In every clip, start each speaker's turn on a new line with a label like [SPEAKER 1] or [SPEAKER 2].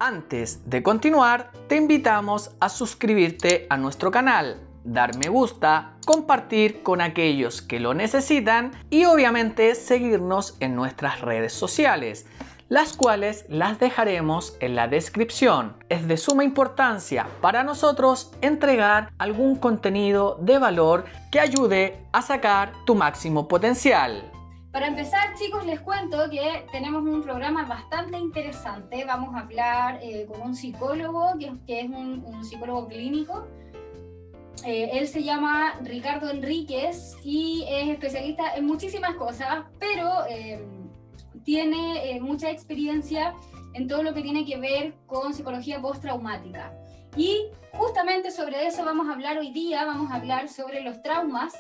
[SPEAKER 1] Antes de continuar, te invitamos a suscribirte a nuestro canal, dar me gusta, compartir con aquellos que lo necesitan y obviamente seguirnos en nuestras redes sociales, las cuales las dejaremos en la descripción. Es de suma importancia para nosotros entregar algún contenido de valor que ayude a sacar tu máximo potencial.
[SPEAKER 2] Para empezar, chicos, les cuento que tenemos un programa bastante interesante. Vamos a hablar con un psicólogo, que es un psicólogo clínico. Él se llama Ricardo Enríquez y es especialista en muchísimas cosas, pero tiene mucha experiencia en todo lo que tiene que ver con psicología postraumática. Y justamente sobre eso vamos a hablar hoy día. Vamos a hablar sobre los traumas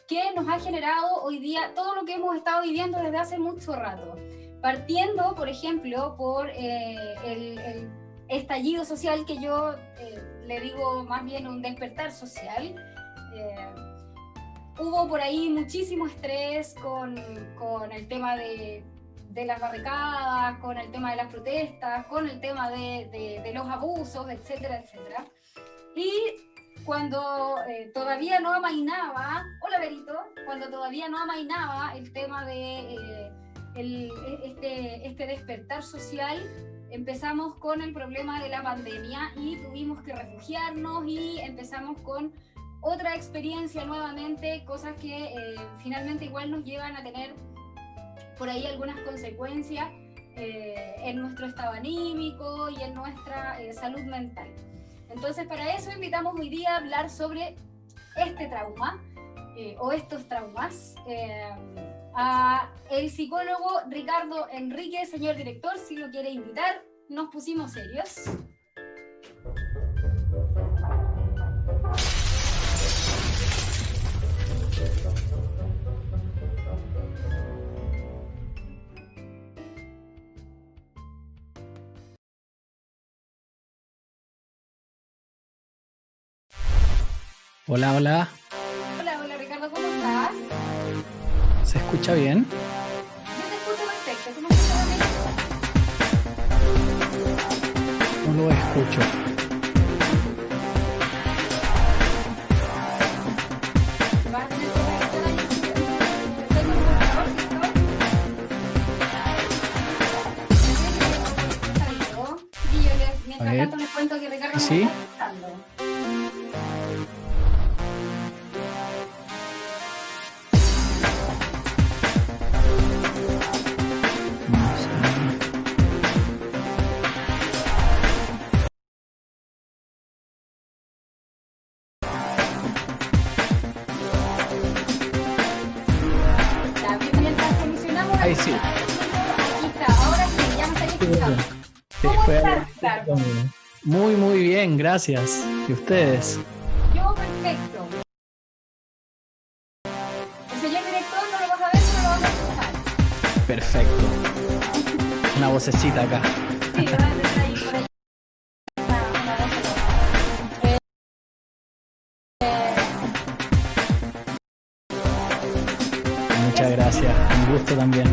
[SPEAKER 2] que nos ha generado hoy día todo lo que hemos estado viviendo desde hace mucho rato. Partiendo, por ejemplo, por el estallido social, que yo le digo más bien un despertar social. Hubo por ahí muchísimo estrés con el tema de las barricadas, con el tema de las protestas, con el tema de los abusos, etcétera, etcétera. Y cuando todavía no amainaba, hola Berito, cuando todavía no amainaba el tema de este despertar social, empezamos con el problema de la pandemia y tuvimos que refugiarnos y empezamos con otra experiencia nuevamente, cosas que finalmente igual nos llevan a tener por ahí algunas consecuencias en nuestro estado anímico y en nuestra salud mental. Entonces, para eso invitamos hoy día a hablar sobre este trauma o estos traumas a el psicólogo Ricardo Enríquez. Señor director, si lo quiere invitar, nos pusimos serios.
[SPEAKER 1] Hola, hola.
[SPEAKER 2] Hola Ricardo, ¿cómo estás?
[SPEAKER 1] ¿Se escucha bien?
[SPEAKER 2] Yo te escucho perfecto, ¿tú me escuchas a mí?
[SPEAKER 1] No lo escucho.
[SPEAKER 2] Vas a tener que revisar ahí tengo un computador, ¿cierto? Y yo mientras tanto les cuento que Ricardo
[SPEAKER 1] ¿Sí?
[SPEAKER 2] me está escuchando.
[SPEAKER 1] Ahí sí.
[SPEAKER 2] Aquí está, ahora sí, ya me estáis escuchando. ¿Cómo estás, Ricardo?
[SPEAKER 1] Muy bien, gracias. ¿Y ustedes?
[SPEAKER 2] Yo perfecto. El señor director no lo vas a ver, pero lo vas a escuchar.
[SPEAKER 1] Perfecto. Una vocecita acá.
[SPEAKER 2] Sí, va a tener ahí por ahí una voz.
[SPEAKER 1] Muchas gracias. Un gusto también.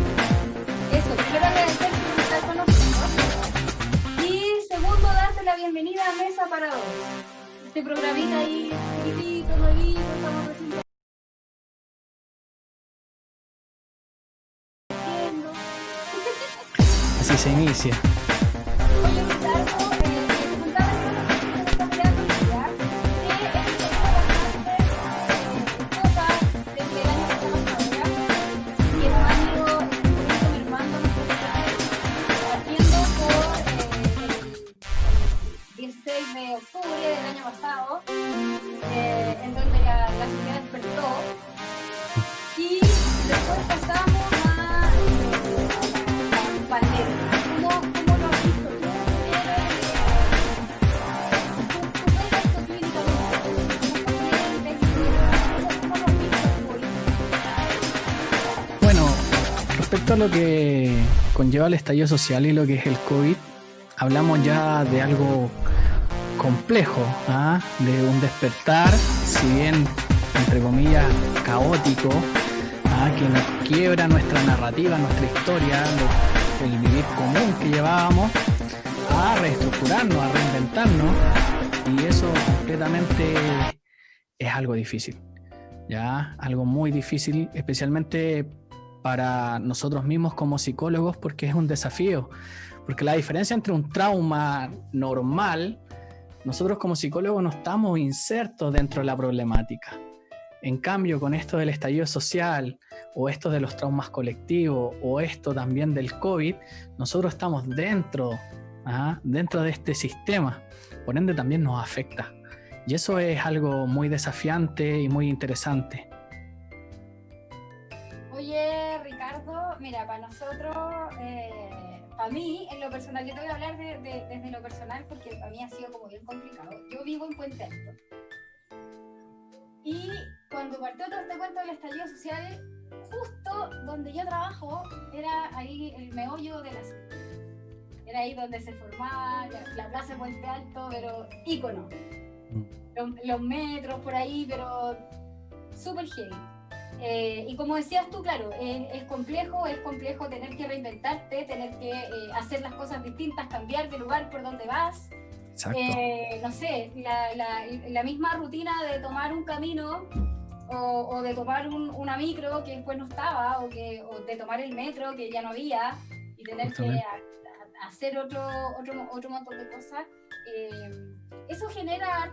[SPEAKER 2] Eso, primero agradecer por estar con nosotros. Y segundo, darte la bienvenida a Mesa para Dos. Este programita ahí, chiquitito, nuevito, estamos recién haciendo.
[SPEAKER 1] Así se inicia.
[SPEAKER 2] Oye, Ricardo, te contaba yo lo que me está creando ya, que he tenido bastantes cosas desde el año pasado hasta ahora, que nos han ido un poquito mermando nuestro trabajo, partiendo por el 16 de octubre del año pasado, en donde la sociedad despertó, y después pasamos a la pandemia. ¿Cómo lo has visto tú? ¿Tú ves esto clínicamente? ¿Cómo lo has visto tú?
[SPEAKER 1] Bueno, respecto a lo que conlleva el estallido social y lo que es el COVID, hablamos ya de algo complejo, ¿ah? De un despertar, si bien entre comillas caótico, ¿ah? Que nos quiebra nuestra narrativa, nuestra historia, el vivir común que llevábamos, a reestructurarnos, a reinventarnos, y eso completamente es algo difícil, ¿ya? Algo muy difícil, especialmente para nosotros mismos como psicólogos, porque es un desafío, porque la diferencia entre un trauma normal, nosotros como psicólogos no estamos insertos dentro de la problemática. En cambio, con esto del estallido social, o esto de los traumas colectivos, o esto también del COVID, nosotros estamos dentro de este sistema, por ende también nos afecta. Y eso es algo muy desafiante y muy interesante.
[SPEAKER 2] Oye, Ricardo, mira, para nosotros, para mí, en lo personal, yo te voy a hablar desde lo personal porque para mí ha sido como bien complicado. Yo vivo en Puente Alto. Y cuando partió todo este cuento del estallido social, justo donde yo trabajo, era ahí el meollo de la ciudad. Era ahí donde se formaba la plaza de Puente Alto, pero ícono. Los metros por ahí, pero súper heavy. Y como decías tú, claro, es complejo tener que reinventarte, tener que hacer las cosas distintas, cambiar de lugar por donde vas.
[SPEAKER 1] Exacto.
[SPEAKER 2] No sé, la misma rutina de tomar un camino o de tomar una micro que después no estaba, o de tomar el metro que ya no había y tener que hacer otro montón de cosas. Eso genera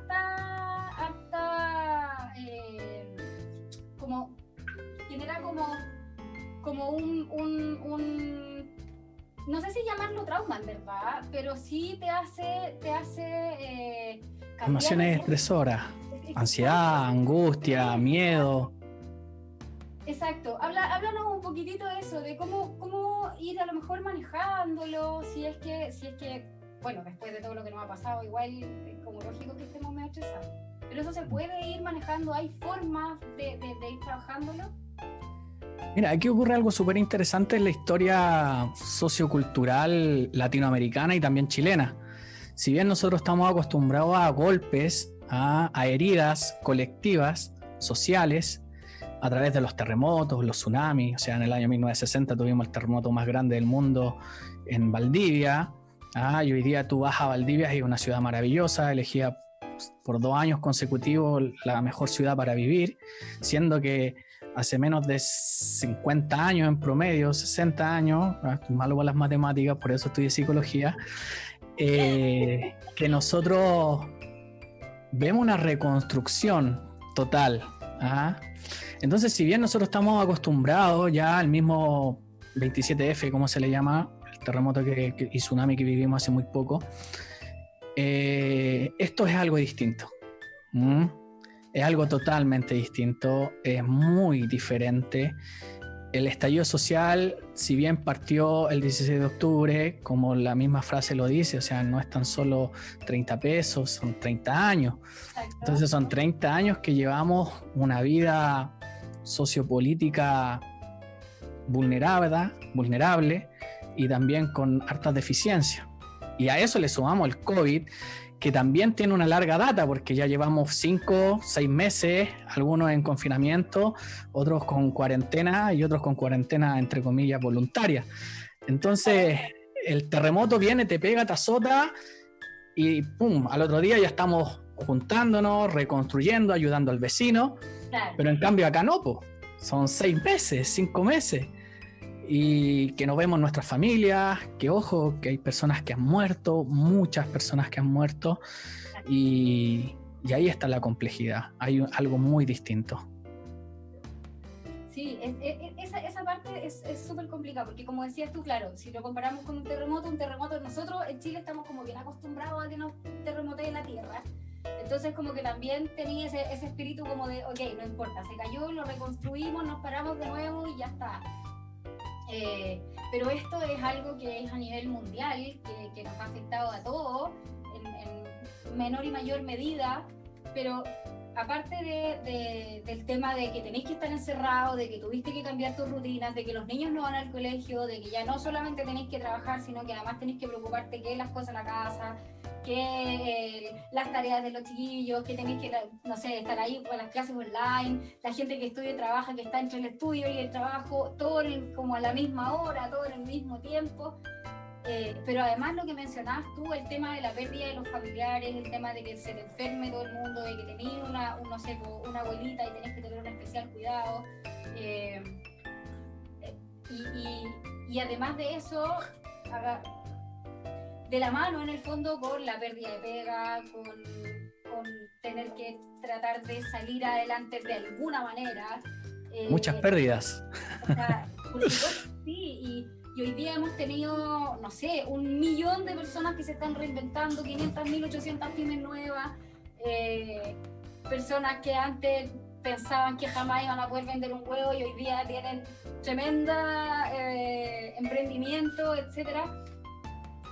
[SPEAKER 2] como un no sé si llamarlo trauma en verdad, pero sí te hace
[SPEAKER 1] emociones estresoras, ansiedad, angustia, miedo.
[SPEAKER 2] Exacto. Háblanos un poquitito de eso, de cómo ir a lo mejor manejándolo, si es que, bueno, después de todo lo que nos ha pasado, igual es como lógico que estemos medio estresados. Pero eso se puede ir manejando, hay formas de ir trabajándolo.
[SPEAKER 1] Mira, aquí ocurre algo súper interesante en la historia sociocultural latinoamericana y también chilena. Si bien nosotros estamos acostumbrados a golpes, a heridas colectivas, sociales, a través de los terremotos, los tsunamis, o sea, en el año 1960 tuvimos el terremoto más grande del mundo en Valdivia, y hoy día tú vas a Valdivia y es una ciudad maravillosa, elegida por 2 años consecutivos la mejor ciudad para vivir, siendo que hace menos de 50 años en promedio, 60 años, malo para las matemáticas, por eso estudié psicología, que nosotros vemos una reconstrucción total. Entonces, si bien nosotros estamos acostumbrados ya al mismo 27F, como se le llama, el terremoto y tsunami que vivimos hace muy poco, esto es algo distinto. Es algo totalmente distinto, es muy diferente. El estallido social, si bien partió el 16 de octubre, como la misma frase lo dice, o sea, no es tan solo 30 pesos, son 30 años. Entonces son 30 años que llevamos una vida sociopolítica vulnerable y también con hartas deficiencias. Y a eso le sumamos el COVID, que también tiene una larga data, porque ya llevamos 5, 6 meses, algunos en confinamiento, otros con cuarentena y otros con cuarentena, entre comillas, voluntaria. Entonces, el terremoto viene, te pega, te azota y ¡pum! Al otro día ya estamos juntándonos, reconstruyendo, ayudando al vecino. Claro. Pero en cambio acá no, son 6 meses, 5 meses. Y que no vemos nuestras familias, que ojo, que hay personas que han muerto, muchas personas que han muerto, y ahí está la complejidad, hay algo muy distinto.
[SPEAKER 2] Sí, esa parte es súper complicada, porque como decías tú, claro, si lo comparamos con un terremoto, nosotros en Chile estamos como bien acostumbrados a que nos terremotee la tierra. Entonces como que también tenía ese espíritu como de, ok, no importa, se cayó, lo reconstruimos, nos paramos de nuevo y ya está. Pero esto es algo que es a nivel mundial, que nos ha afectado a todos en menor y mayor medida, pero aparte del tema de que tenéis que estar encerrados, de que tuviste que cambiar tus rutinas, de que los niños no van al colegio, de que ya no solamente tenéis que trabajar, sino que además tenéis que preocuparte que las cosas en la casa, que las tareas de los chiquillos, que tenéis que, no sé, estar ahí con las clases online, la gente que estudia y trabaja, que está entre el estudio y el trabajo, todo como a la misma hora, todo en el mismo tiempo. Pero además lo que mencionabas tú, el tema de la pérdida de los familiares, el tema de que se te enferme todo el mundo, de que tenías no sé, una abuelita y tenés que tener un especial cuidado. Y además de eso, de la mano en el fondo con la pérdida de pega, con tener que tratar de salir adelante de alguna manera.
[SPEAKER 1] Muchas pérdidas.
[SPEAKER 2] O sea, por supuesto, sí, y hoy día hemos tenido, no sé, 1 millón de personas que se están reinventando, 500.000, 800 pymes nuevas, personas que antes pensaban que jamás iban a poder vender un huevo y hoy día tienen tremenda emprendimiento, etcétera.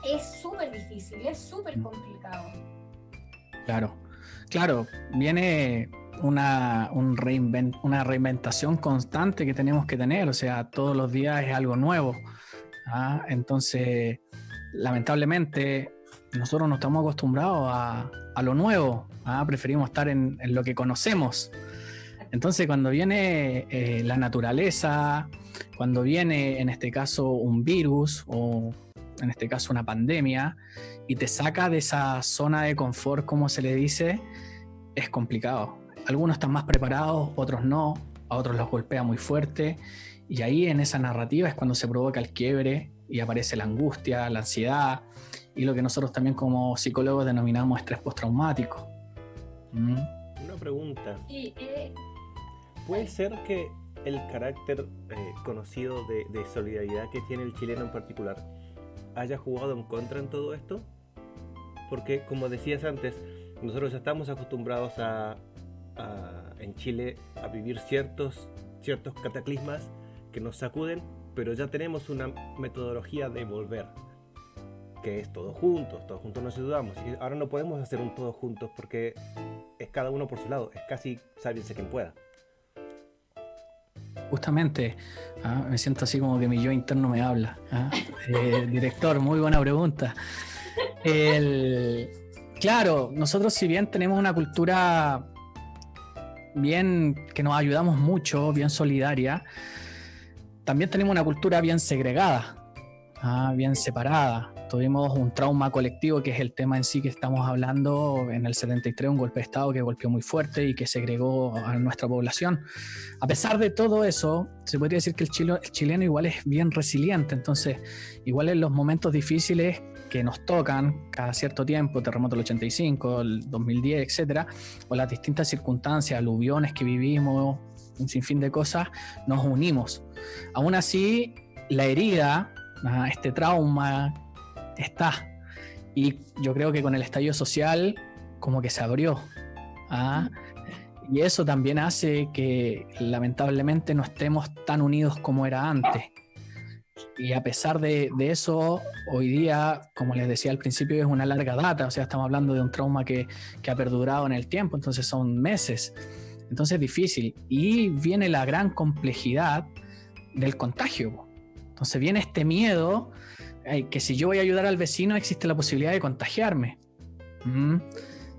[SPEAKER 2] Es súper difícil, es súper complicado.
[SPEAKER 1] Claro, viene una reinventación constante que tenemos que tener, o sea, todos los días es algo nuevo. Entonces, lamentablemente, nosotros no estamos acostumbrados a lo nuevo, preferimos estar en lo que conocemos. Entonces, cuando viene la naturaleza, cuando viene en este caso un virus o en este caso una pandemia y te saca de esa zona de confort, como se le dice, es complicado. Algunos están más preparados, otros no, a otros los golpea muy fuerte y ahí en esa narrativa es cuando se provoca el quiebre y aparece la angustia, la ansiedad y lo que nosotros también como psicólogos denominamos estrés postraumático.
[SPEAKER 3] Una pregunta.
[SPEAKER 2] Sí,
[SPEAKER 3] ¿Puede ser que el carácter conocido de solidaridad que tiene el chileno en particular haya jugado en contra en todo esto? Porque, como decías antes, nosotros ya estamos acostumbrados en Chile a vivir ciertos cataclismas que nos sacuden, pero ya tenemos una metodología de volver, que es todos juntos nos ayudamos. Y ahora no podemos hacer un todos juntos porque es cada uno por su lado, es casi sálvese quien pueda.
[SPEAKER 1] Justamente, me siento así como que mi yo interno me habla. Director, muy buena pregunta. Claro, nosotros si bien tenemos una cultura bien que nos ayudamos mucho, bien solidaria, también tenemos una cultura bien segregada, bien separada. Tuvimos un trauma colectivo, que es el tema en sí que estamos hablando en el 73, un golpe de Estado que golpeó muy fuerte y que segregó a nuestra población. A pesar de todo eso, se podría decir que el chileno igual es bien resiliente, entonces igual en los momentos difíciles que nos tocan cada cierto tiempo, terremoto del 85, el 2010, etcétera, o las distintas circunstancias, aluviones que vivimos, un sinfín de cosas, nos unimos. Aún así, la herida, este trauma está, y yo creo que con el estallido social como que se abrió, y eso también hace que lamentablemente no estemos tan unidos como era antes. Y a pesar de eso, hoy día, como les decía al principio, es una larga data, o sea, estamos hablando de un trauma que ha perdurado en el tiempo, entonces son meses, entonces es difícil. Y viene la gran complejidad del contagio. Entonces viene este miedo que si yo voy a ayudar al vecino existe la posibilidad de contagiarme.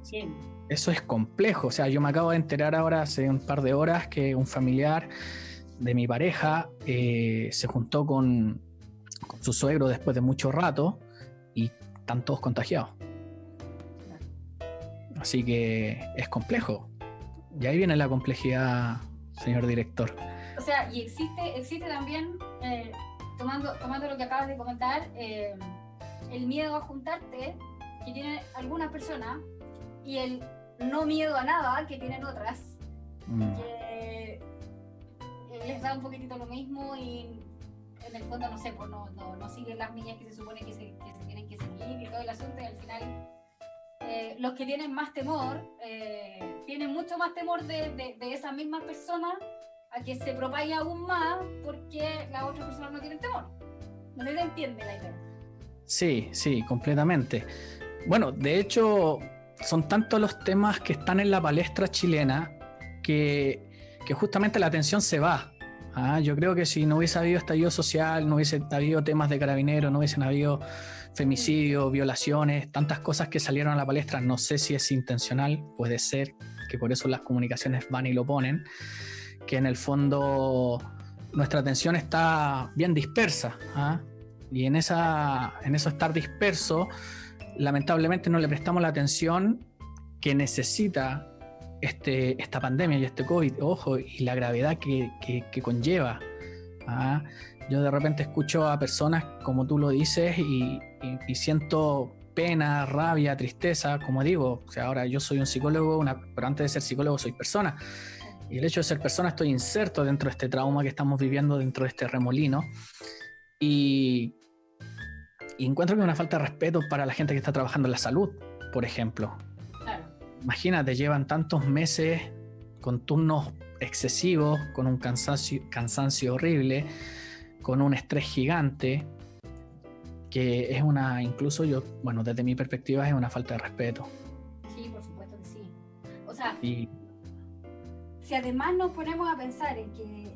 [SPEAKER 2] Sí.
[SPEAKER 1] Eso es complejo, o sea, yo me acabo de enterar ahora hace un par de horas que un familiar de mi pareja se juntó con su suegro después de mucho rato y están todos contagiados. Así que es complejo. Y ahí viene la complejidad, señor director.
[SPEAKER 2] O sea, y existe también, tomando lo que acabas de comentar, el miedo a juntarte que tienen algunas personas y el no miedo a nada que tienen otras, que les da un poquitito lo mismo y en el fondo, no sé, pues no siguen las líneas que se supone que se tienen que seguir y todo el asunto, y al final los que tienen más temor, tienen mucho más temor de esas mismas personas a que se propague aún más porque las otras personas no tienen temor. No se entiende la idea.
[SPEAKER 1] Sí, completamente. Bueno, de hecho, son tantos los temas que están en la palestra chilena que justamente la atención se va. Yo creo que si no hubiese habido estallido social, no hubiese habido temas de carabineros, no hubiesen habido femicidios, violaciones, tantas cosas que salieron a la palestra, no sé si es intencional, puede ser que por eso las comunicaciones van y lo ponen, que en el fondo nuestra atención está bien dispersa. Y en eso estar disperso, lamentablemente no le prestamos la atención que necesita esta pandemia y este COVID, ojo, y la gravedad que conlleva. Yo de repente escucho a personas, como tú lo dices, y siento pena, rabia, tristeza, como digo, o sea, ahora yo soy un psicólogo, pero antes de ser psicólogo soy persona. Y el hecho de ser persona estoy inserto dentro de este trauma que estamos viviendo, dentro de este remolino. Y encuentro que es una falta de respeto para la gente que está trabajando en la salud, por ejemplo.
[SPEAKER 2] Claro.
[SPEAKER 1] Imagínate, llevan tantos meses con turnos excesivos, con un cansancio horrible, con un estrés gigante, que es incluso desde mi perspectiva es una falta de respeto.
[SPEAKER 2] Sí, por supuesto que sí. O sea, si además nos ponemos a pensar en que,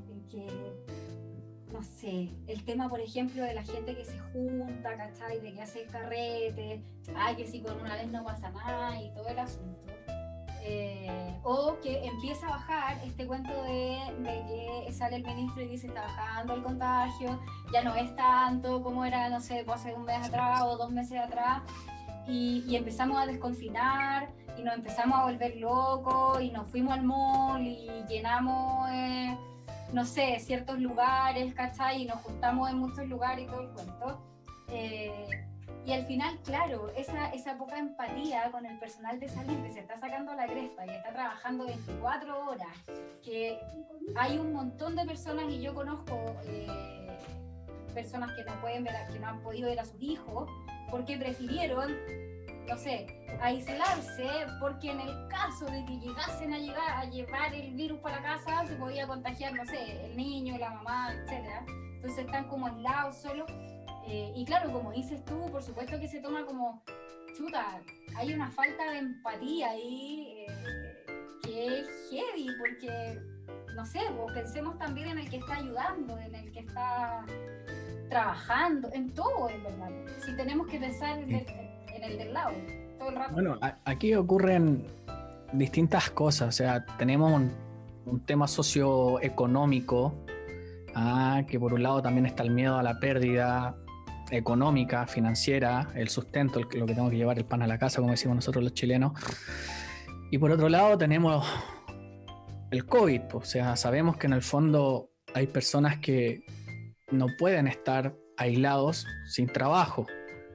[SPEAKER 2] no sé, el tema, por ejemplo, de la gente que se junta, ¿cachai? De que hace carrete, que si con una vez no pasa nada y todo el asunto. O que empieza a bajar este cuento de que sale el ministro y dice está bajando el contagio, ya no es tanto como era, no sé, hace un mes atrás o 2 meses atrás, y empezamos a desconfinar y nos empezamos a volver locos y nos fuimos al mall y llenamos, no sé, ciertos lugares, ¿cachai? Y nos juntamos en muchos lugares y todo el cuento. Y al final, claro, esa poca empatía con el personal de salud que se está sacando la cresta, que está trabajando 24 horas, que hay un montón de personas, y yo conozco personas que no pueden ver, que no han podido ver a sus hijos, porque prefirieron, no sé, aislarse, porque en el caso de que llegasen a llevar el virus para casa, se podía contagiar, no sé, el niño, la mamá, etcétera. Entonces están como aislados, solos. Y claro, como dices tú, por supuesto que se toma como, chuta, hay una falta de empatía ahí que es heavy, porque, no sé, pues pensemos también en el que está ayudando, en el que está trabajando, en todo, en verdad. Si tenemos que pensar en el del lado, todo el rato.
[SPEAKER 1] Bueno, aquí ocurren distintas cosas, o sea, tenemos un tema socioeconómico, que por un lado también está el miedo a la pérdida económica, financiera, el sustento, lo que tengo que llevar el pan a la casa, como decimos nosotros los chilenos. Y por otro lado tenemos el COVID, o sea, sabemos que en el fondo hay personas que no pueden estar aislados sin trabajo,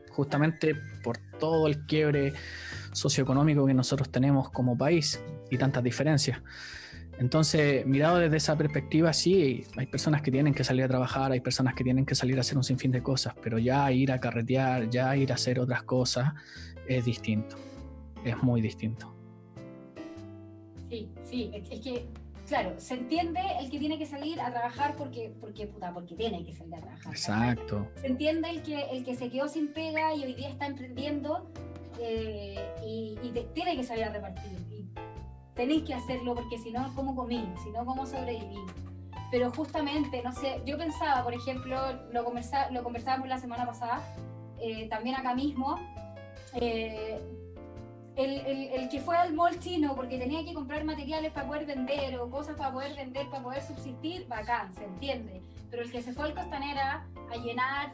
[SPEAKER 1] justamente por todo el quiebre socioeconómico que nosotros tenemos como país y tantas diferencias. Entonces, mirado desde esa perspectiva, sí, hay personas que tienen que salir a trabajar, hay personas que tienen que salir a hacer un sinfín de cosas, pero ya ir a carretear, ya ir a hacer otras cosas, es distinto, es muy distinto.
[SPEAKER 2] Sí, es que, claro, se entiende el que tiene que salir a trabajar porque tiene que salir a trabajar.
[SPEAKER 1] Exacto.
[SPEAKER 2] ¿Verdad? Se entiende el que se quedó sin pega y hoy día está emprendiendo y tiene que salir a repartir. Tenéis que hacerlo porque si no, ¿cómo comí? Si no, ¿cómo sobreviví? Pero justamente, no sé, yo pensaba, por ejemplo, lo conversábamos la semana pasada, también acá mismo, el que fue al mall chino porque tenía que comprar materiales para poder vender o cosas para poder vender, para poder subsistir, bacán, se entiende. Pero el que se fue al Costanera a llenar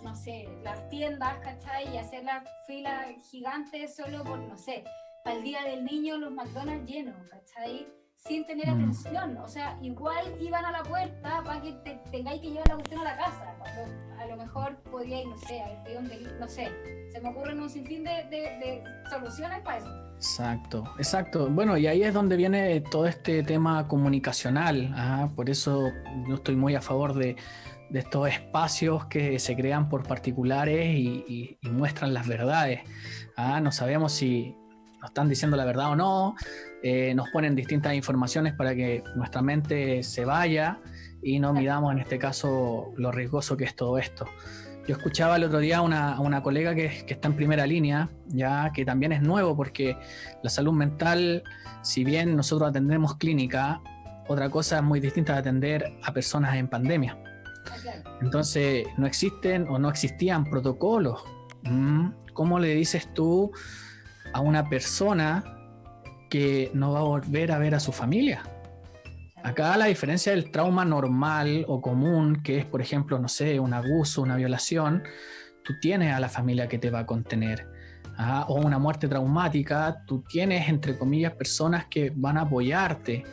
[SPEAKER 2] no sé, las tiendas, ¿cachai? Y hacer las filas gigantes solo por, no sé, para el Día del Niño los McDonald's llenos, ¿cachai? Sin tener atención, o sea, igual iban a la puerta para que tengáis que llevar la cuestión a la casa, cuando a lo mejor podíais, no sé, no sé, se me ocurren un sinfín de soluciones para eso.
[SPEAKER 1] Exacto. Bueno, y ahí es donde viene todo este tema comunicacional, por eso yo estoy muy a favor de estos espacios que se crean por particulares y muestran las verdades. No sabemos si nos están diciendo la verdad o no, nos ponen distintas informaciones para que nuestra mente se vaya y no midamos en este caso lo riesgoso que es todo esto. Yo escuchaba el otro día a una colega que está en primera línea, ya que también es nuevo porque la salud mental, si bien nosotros atendemos clínica, otra cosa es muy distinta de atender a personas en pandemia. Entonces no existen o no existían protocolos. ¿Cómo le dices tú a una persona que no va a volver a ver a su familia? Acá la diferencia del trauma normal o común, que es, por ejemplo, no sé, un abuso, una violación, tú tienes a la familia que te va a contener. O una muerte traumática, tú tienes, entre comillas, personas que van a apoyarte.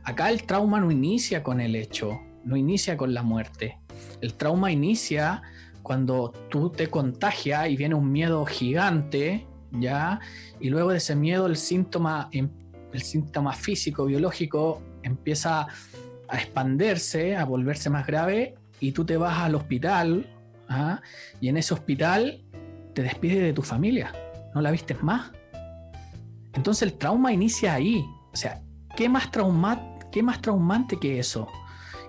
[SPEAKER 1] Acá el trauma no inicia con el hecho, no inicia con la muerte. El trauma inicia cuando tú te contagias y viene un miedo gigante, ¿ya? Y luego de ese miedo el síntoma físico, biológico, empieza a expandirse, a volverse más grave, y tú te vas al hospital, y en ese hospital te despides de tu familia, no la vistes más. Entonces el trauma inicia ahí. O sea, ¿qué más traumante que eso?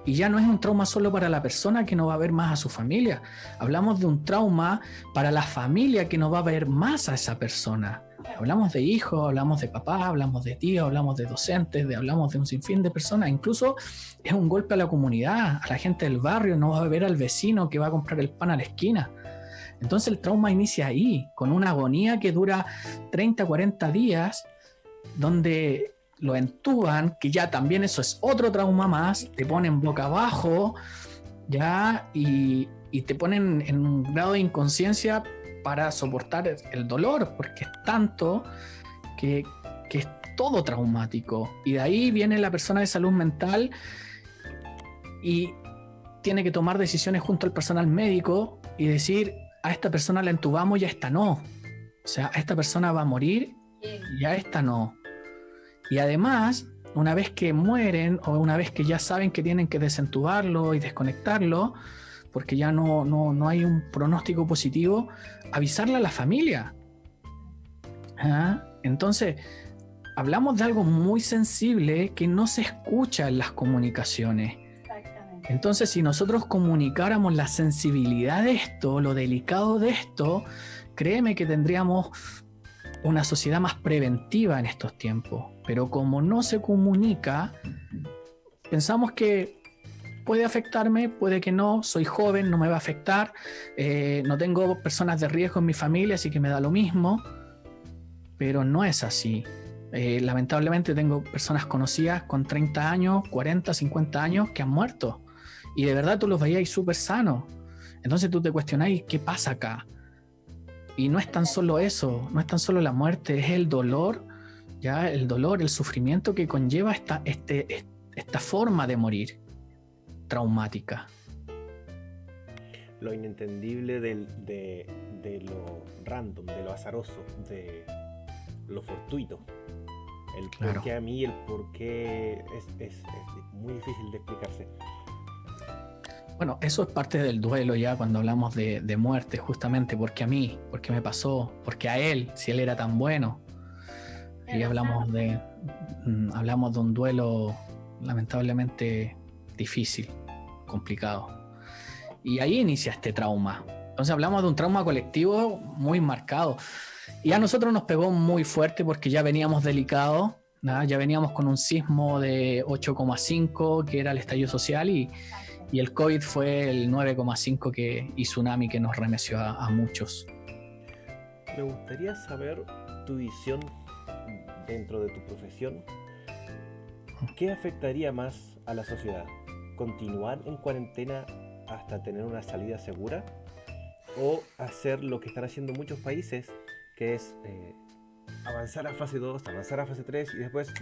[SPEAKER 1] Y ya no es un trauma solo para la persona que no va a ver más a su familia. Hablamos de un trauma para la familia que no va a ver más a esa persona. Hablamos de hijos, hablamos de papás, hablamos de tíos, hablamos de docentes, hablamos de un sinfín de personas. Incluso es un golpe a la comunidad, a la gente del barrio. No va a ver al vecino que va a comprar el pan a la esquina. Entonces el trauma inicia ahí, con una agonía que dura 30, 40 días, donde lo entuban, que ya también eso es otro trauma más, te ponen boca abajo, ya, y te ponen en un grado de inconsciencia para soportar el dolor, porque es tanto que es todo traumático. Y de ahí viene la persona de salud mental y tiene que tomar decisiones junto al personal médico y decir, a esta persona la entubamos y a esta no. O sea, a esta persona va a morir y a esta no. Y además, una vez que mueren o una vez que ya saben que tienen que desentubarlo y desconectarlo, porque ya no hay un pronóstico positivo, avisarle a la familia. Entonces, hablamos de algo muy sensible que no se escucha en las comunicaciones.
[SPEAKER 2] Exactamente.
[SPEAKER 1] Entonces, si nosotros comunicáramos la sensibilidad de esto, lo delicado de esto, créeme que tendríamos una sociedad más preventiva en estos tiempos. Pero como no se comunica, pensamos que puede afectarme, puede que no, soy joven, no me va a afectar, no tengo personas de riesgo en mi familia, así que me da lo mismo. Pero no es así. Lamentablemente tengo personas conocidas con 30 años, 40, 50 años que han muerto. Y de verdad tú los veías súper sanos. Entonces tú te cuestionáis, ¿qué pasa acá? Y no es tan solo eso, no es tan solo la muerte, es el dolor, ya el dolor, el sufrimiento que conlleva esta forma de morir traumática.
[SPEAKER 3] Lo inentendible de lo random, de lo azaroso, de lo fortuito. El por qué a mí, el por qué es muy difícil de explicarse.
[SPEAKER 1] Bueno, eso es parte del duelo ya cuando hablamos de muerte, justamente, porque a mí, porque me pasó, porque a él, si él era tan bueno. Y hablamos de un duelo lamentablemente difícil, complicado. Y ahí inicia este trauma. Entonces hablamos de un trauma colectivo muy marcado. Y a nosotros nos pegó muy fuerte porque ya veníamos delicados, ¿no? Ya veníamos con un sismo de 8,5 que era el estallido social y el COVID fue el 9,5 y tsunami que nos remeció a muchos.
[SPEAKER 3] Me gustaría saber tu visión dentro de tu profesión. ¿Qué afectaría más a la sociedad? ¿Continuar en cuarentena hasta tener una salida segura? ¿O hacer lo que están haciendo muchos países, que es avanzar a fase 2, avanzar a fase 3 y después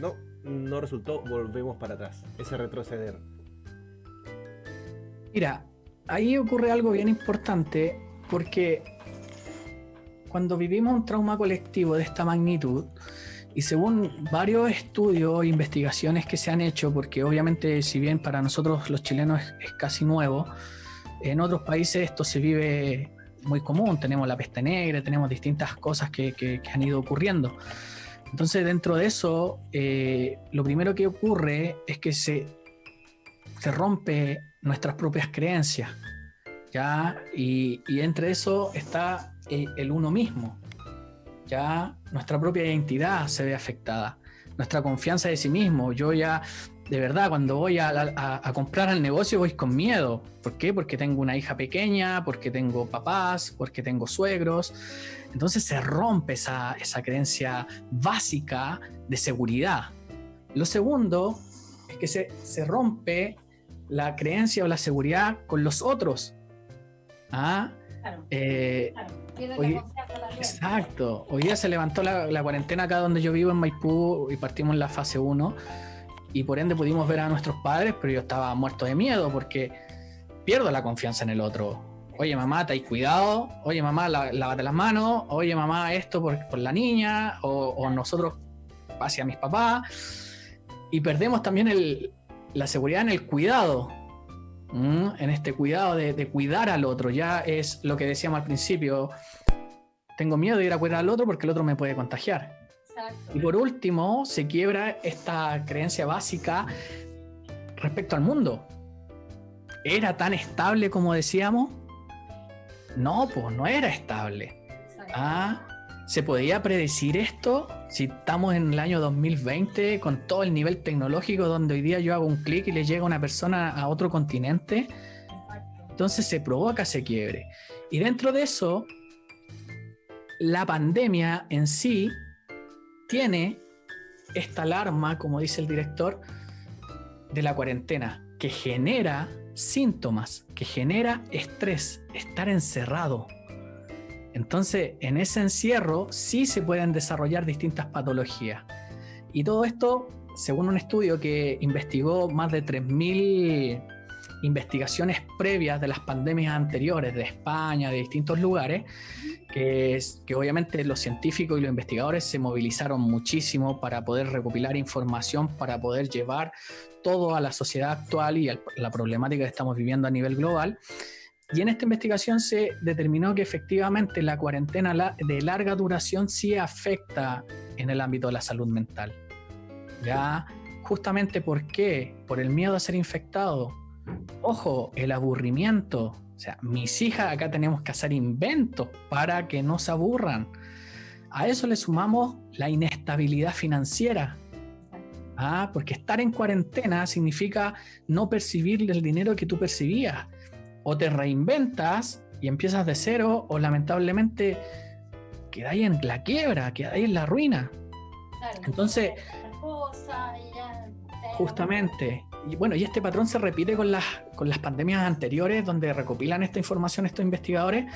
[SPEAKER 3] no resultó, volvemos para atrás? Ese retroceder.
[SPEAKER 1] Mira, ahí ocurre algo bien importante porque cuando vivimos un trauma colectivo de esta magnitud, y según varios estudios e investigaciones que se han hecho, porque obviamente si bien para nosotros los chilenos es casi nuevo, en otros países esto se vive muy común, tenemos la peste negra, tenemos distintas cosas que han ido ocurriendo. Entonces dentro de eso, lo primero que ocurre es que se rompe nuestras propias creencias, ¿ya? Y entre eso está el uno mismo, ¿ya? Nuestra propia identidad se ve afectada, nuestra confianza de sí mismo. Yo ya, de verdad, cuando voy a comprar al negocio voy con miedo. ¿Por qué? Porque tengo una hija pequeña, porque tengo papás, porque tengo suegros. Entonces se rompe esa creencia básica de seguridad. Lo segundo es que se rompe la creencia o la seguridad con los otros. ¿Ah?
[SPEAKER 2] Claro.
[SPEAKER 1] Hoy, exacto. Hoy día se levantó la cuarentena acá donde yo vivo en Maipú y partimos en la fase 1 y por ende pudimos ver a nuestros padres, pero yo estaba muerto de miedo porque pierdo la confianza en el otro. Oye mamá, ten cuidado. Oye mamá, lávate las manos. Oye mamá, esto por la niña o nosotros hacia mis papás. Y perdemos también la seguridad en el cuidado. En este cuidado de cuidar al otro. Ya es lo que decíamos al principio. Tengo miedo de ir a cuidar al otro porque el otro me puede contagiar. Exacto. Y por último, se quiebra esta creencia básica respecto al mundo. ¿Era tan estable como decíamos? No, pues no era estable. ¿Se podía predecir esto? Si estamos en el año 2020 con todo el nivel tecnológico donde hoy día yo hago un clic y le llega una persona a otro continente, entonces se provoca ese quiebre. Y dentro de eso, la pandemia en sí tiene esta alarma, como dice el director, de la cuarentena, que genera síntomas, que genera estrés, estar encerrado. Entonces, en ese encierro sí se pueden desarrollar distintas patologías. Y todo esto, según un estudio que investigó más de 3.000 investigaciones previas de las pandemias anteriores de España, de distintos lugares, que obviamente los científicos y los investigadores se movilizaron muchísimo para poder recopilar información, para poder llevar todo a la sociedad actual y a la problemática que estamos viviendo a nivel global. Y en esta investigación se determinó que efectivamente la cuarentena de larga duración sí afecta en el ámbito de la salud mental. ¿Ya? Justamente ¿por qué? Por el miedo a ser infectado. Ojo, el aburrimiento. O sea, mis hijas acá tenemos que hacer inventos para que no se aburran. A eso le sumamos la inestabilidad financiera. Porque estar en cuarentena significa no percibir el dinero que tú percibías. O te reinventas y empiezas de cero, o lamentablemente quedáis en la quiebra, quedáis en la ruina.
[SPEAKER 2] Claro,
[SPEAKER 1] entonces, justamente, y bueno, y este patrón se repite con las pandemias anteriores, donde recopilan esta información estos investigadores,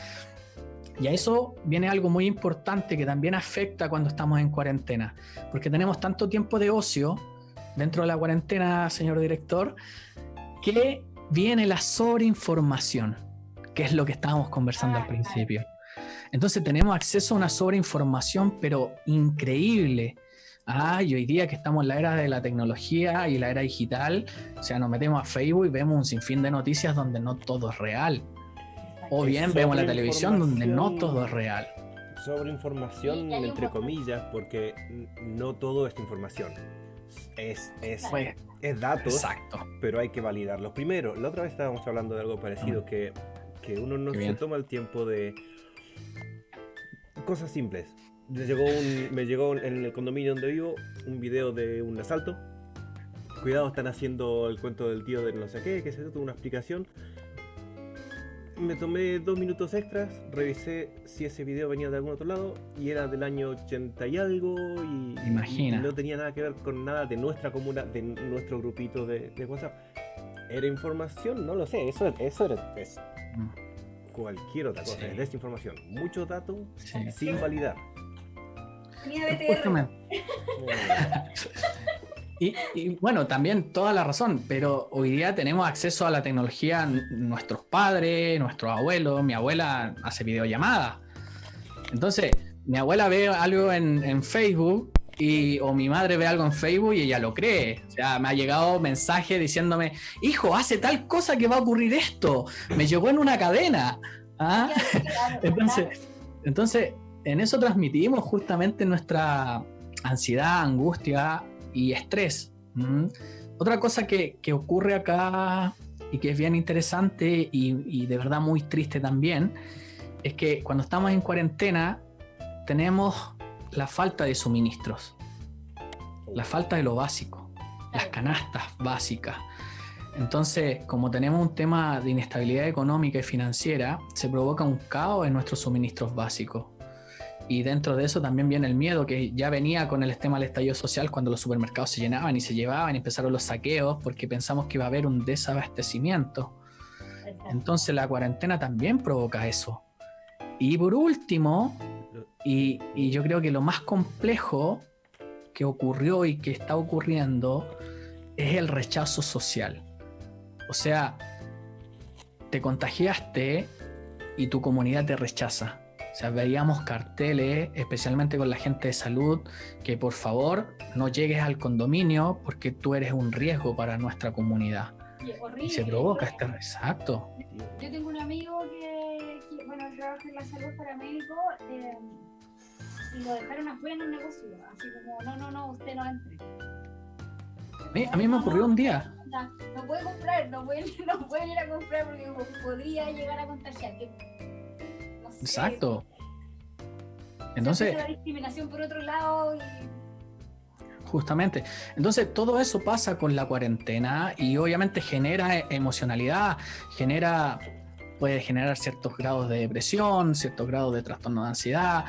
[SPEAKER 1] y a eso viene algo muy importante que también afecta cuando estamos en cuarentena, porque tenemos tanto tiempo de ocio dentro de la cuarentena, señor director, que viene la sobreinformación, que es lo que estábamos conversando al principio. Entonces tenemos acceso a una sobreinformación, pero increíble. Y hoy día que estamos en la era de la tecnología y la era digital, o sea, nos metemos a Facebook y vemos un sinfín de noticias donde no todo es real. O bien vemos la televisión donde no todo es real.
[SPEAKER 3] Sobreinformación, entre comillas, porque no todo es información. Es datos, exacto, pero hay que validarlos. Primero, la otra vez estábamos hablando de algo parecido, que uno no se toma el tiempo de cosas simples. Me llegó en el condominio donde vivo un video de un asalto. Cuidado, están haciendo el cuento del tío de no sé qué se tuvo una explicación. Me tomé 2 minutos extras, revisé si ese video venía de algún otro lado y era del año 80 y algo y no tenía nada que ver con nada de nuestra comuna, de nuestro grupito de WhatsApp. ¿Era información? No lo sé, eso es cualquier otra cosa, es desinformación. Mucho dato sin validar.
[SPEAKER 1] Y bueno, también toda la razón, pero hoy día tenemos acceso a la tecnología, nuestros padres, nuestros abuelos. Mi abuela hace videollamadas. Entonces, mi abuela ve algo en Facebook o mi madre ve algo en Facebook y ella lo cree. O sea, me ha llegado mensaje diciéndome, hijo, hace tal cosa que va a ocurrir esto. Me llegó en una cadena. Entonces, en eso transmitimos justamente nuestra ansiedad, angustia y estrés. Otra cosa que ocurre acá y que es bien interesante y de verdad muy triste también es que cuando estamos en cuarentena tenemos la falta de suministros, la falta de lo básico, las canastas básicas. Entonces, como tenemos un tema de inestabilidad económica y financiera, se provoca un caos en nuestros suministros básicos. Y dentro de eso también viene el miedo, que ya venía con el tema del estallido social cuando los supermercados se llenaban y se llevaban y empezaron los saqueos porque pensamos que iba a haber un desabastecimiento. Entonces la cuarentena también provoca eso. Y por último, y yo creo que lo más complejo que ocurrió y que está ocurriendo es el rechazo social. O sea, te contagiaste y tu comunidad te rechaza. O sea, veíamos carteles, especialmente con la gente de salud, que por favor no llegues al condominio porque tú eres un riesgo para nuestra comunidad. Y se provoca este... Exacto.
[SPEAKER 2] Yo tengo un amigo que bueno, trabaja en la salud paramédico y lo dejaron afuera en un negocio. Así como, no, usted no entre.
[SPEAKER 1] A mí me ocurrió un día.
[SPEAKER 2] No puede comprar, no puede ir a comprar porque podría llegar a contagiar. No sé,
[SPEAKER 1] exacto. Entonces,
[SPEAKER 2] la discriminación por otro lado y...
[SPEAKER 1] Justamente. Entonces, todo eso pasa con la cuarentena y obviamente genera emocionalidad, puede generar ciertos grados de depresión, ciertos grados de trastorno de ansiedad,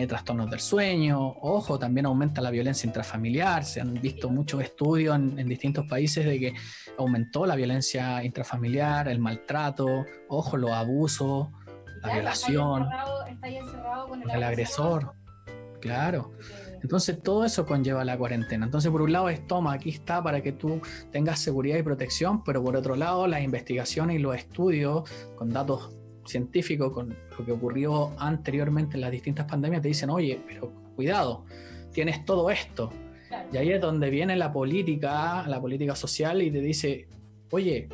[SPEAKER 1] trastornos del sueño. Ojo, también aumenta la violencia intrafamiliar. Se han visto muchos estudios en distintos países de que aumentó la violencia intrafamiliar, el maltrato, ojo, los abusos, la violación,
[SPEAKER 2] está ahí encerrado con
[SPEAKER 1] el agresor. Claro. Entonces todo eso conlleva la cuarentena. Entonces por un lado es toma, aquí está para que tú tengas seguridad y protección, pero por otro lado las investigaciones y los estudios con datos científicos, con lo que ocurrió anteriormente en las distintas pandemias, te dicen, oye, pero cuidado, tienes todo esto.
[SPEAKER 2] Claro.
[SPEAKER 1] Y ahí es donde viene la política social y te dice, oye,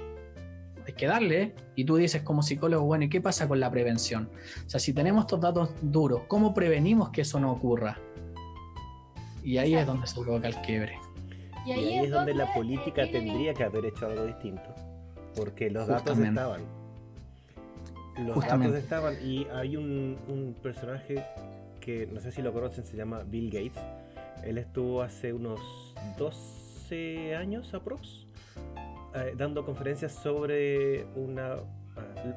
[SPEAKER 1] hay que darle, y tú dices como psicólogo, bueno, ¿y qué pasa con la prevención? O sea, si tenemos estos datos duros, ¿cómo prevenimos que eso no ocurra? Y ahí es donde se provoca el quiebre.
[SPEAKER 3] Y ahí es donde la política tendría que haber hecho algo distinto. Porque los datos estaban. Los datos estaban. Y hay un personaje que no sé si lo conocen, se llama Bill Gates. Él estuvo hace unos 12 años aprox dando conferencias sobre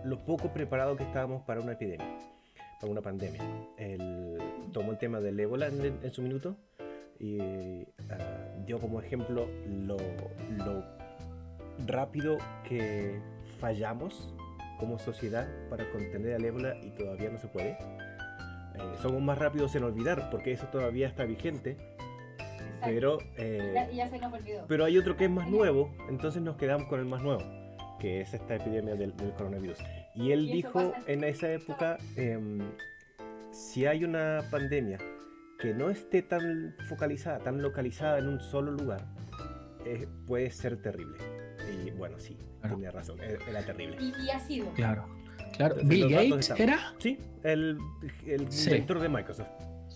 [SPEAKER 3] lo poco preparado que estábamos para una epidemia, para una pandemia. Él tomó el tema del ébola en su minuto y dio como ejemplo lo rápido que fallamos como sociedad para contener al ébola y todavía no se puede. Somos más rápidos en olvidar porque eso todavía está vigente. Pero,
[SPEAKER 2] ya se nos olvidó.
[SPEAKER 3] Pero hay otro que es más nuevo, entonces nos quedamos con el más nuevo, que es esta epidemia del coronavirus. Y él dijo en esa época, si hay una pandemia que no esté tan focalizada, tan localizada en un solo lugar, puede ser terrible. Y bueno, sí, claro, tenía razón, era terrible.
[SPEAKER 2] Y ha sido.
[SPEAKER 1] Claro. ¿Bill Gates era?
[SPEAKER 3] Sí, el director de Microsoft.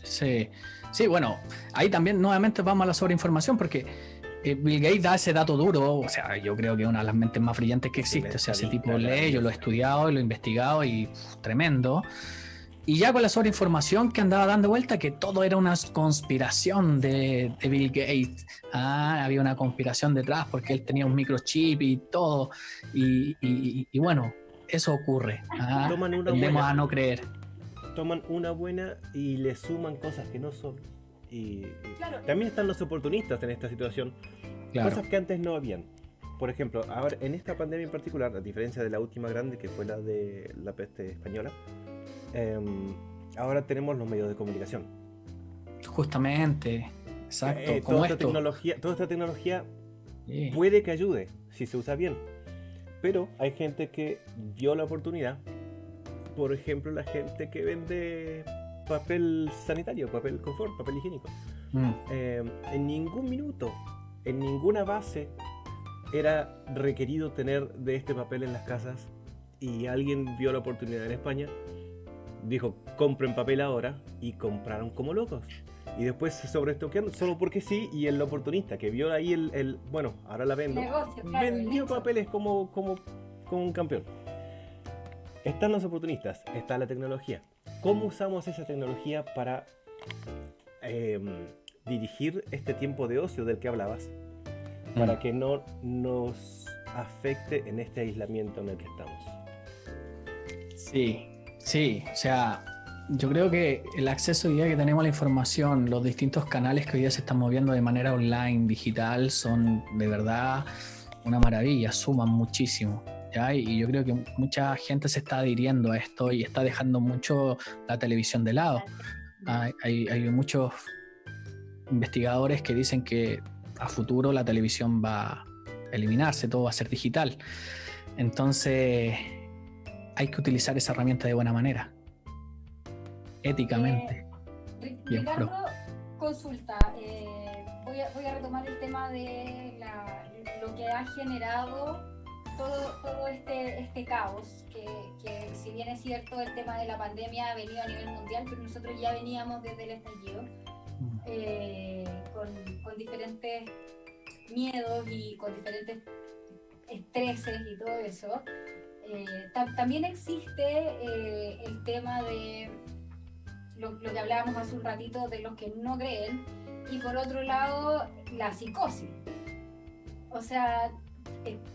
[SPEAKER 1] Sí, bueno, ahí también nuevamente vamos a la sobreinformación porque Bill Gates da ese dato duro, o sea, yo creo que es una de las mentes más brillantes que existe, o sea, ese tipo lee, yo lo he estudiado y lo he investigado y tremendo. Y ya con la sobreinformación que andaba dando vuelta, que todo era una conspiración de Bill Gates. Había una conspiración detrás porque él tenía un microchip y todo, y bueno, eso ocurre. Tendemos a no creer.
[SPEAKER 3] Toman una buena y le suman cosas que no son. Y
[SPEAKER 2] claro,
[SPEAKER 3] también están los oportunistas en esta situación. Claro. Cosas que antes no habían. Por ejemplo, ahora en esta pandemia en particular, a diferencia de la última grande que fue la de la peste española, ahora tenemos los medios de comunicación.
[SPEAKER 1] Justamente, exacto. Como
[SPEAKER 3] toda esta tecnología puede que ayude si se usa bien. Pero hay gente que vio la oportunidad. Por ejemplo, la gente que vende papel sanitario, papel confort, papel higiénico. En ningún minuto, en ninguna base, era requerido tener de este papel en las casas. Y alguien vio la oportunidad en España, dijo, compren papel ahora, y compraron como locos. Y después se sobreestoquearon solo porque sí, y el oportunista que vio ahí bueno, ahora la vendo,
[SPEAKER 2] negocio, claro,
[SPEAKER 3] vendió papeles como un campeón. Están los oportunistas, está la tecnología. ¿Cómo usamos esa tecnología para dirigir este tiempo de ocio del que hablabas? Para que no nos afecte en este aislamiento en el que estamos.
[SPEAKER 1] Sí, o sea,
[SPEAKER 4] yo creo que el acceso hoy día que tenemos a la información, los distintos canales que hoy día se están moviendo de manera online, digital, son de verdad una maravilla, suman muchísimo. ¿Ya? Y yo creo que mucha gente se está adhiriendo a esto y está dejando mucho la televisión de lado. Hay muchos investigadores que dicen que a futuro la televisión va a eliminarse, todo va a ser digital. Entonces hay que utilizar esa herramienta de buena manera, éticamente.
[SPEAKER 2] Ricardo, consulta. Voy a retomar el tema de lo que ha generado todo este caos, que si bien es cierto el tema de la pandemia ha venido a nivel mundial, pero nosotros ya veníamos desde el estallido con diferentes miedos y con diferentes estreses y todo eso. También existe el tema de lo que hablábamos hace un ratito de los que no creen, y por otro lado la psicosis. O sea,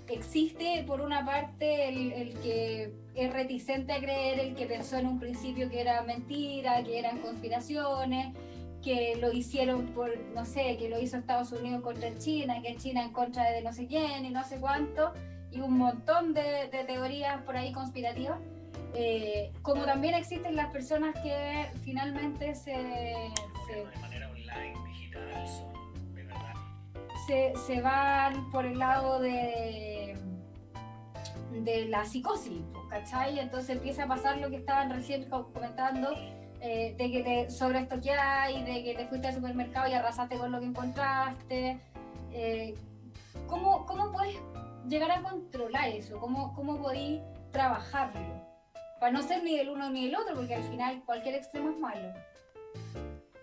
[SPEAKER 2] existe por una parte el que es reticente a creer, el que pensó en un principio que era mentira, que eran conspiraciones, que lo hicieron por, no sé, que lo hizo Estados Unidos contra China, que China en contra de no sé quién y no sé cuánto, y un montón de teorías por ahí conspirativas. Como también existen las personas que finalmente de manera online, digital, son de verdad. Se van por el lado de la psicosis, ¿cachai? Entonces empieza a pasar lo que estaban recién comentando, de que te sobreestoqueáis, de que te fuiste al supermercado y arrasaste con lo que encontraste. ¿Cómo puedes llegar a controlar eso? ¿Cómo podéis trabajarlo? Para no ser ni del uno ni del otro, porque al final cualquier extremo es malo.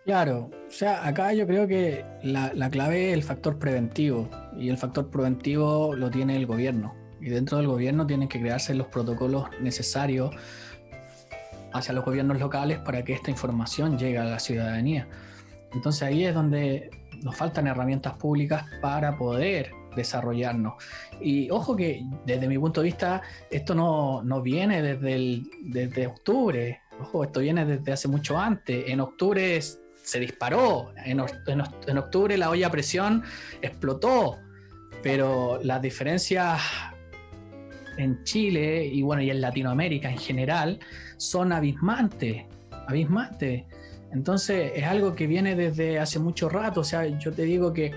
[SPEAKER 4] Claro, o sea, acá yo creo que la clave es el factor preventivo, y el factor preventivo lo tiene el gobierno, y dentro del gobierno tienen que crearse los protocolos necesarios hacia los gobiernos locales para que esta información llegue a la ciudadanía. Entonces ahí es donde nos faltan herramientas públicas para poder desarrollarnos. Y ojo que desde mi punto de vista esto no viene desde octubre, ojo, esto viene desde hace mucho antes. En octubre se disparó, en octubre la olla a presión explotó, pero las diferencias en Chile y bueno, y en Latinoamérica en general son abismantes. Entonces es algo que viene desde hace mucho rato. O sea, yo te digo que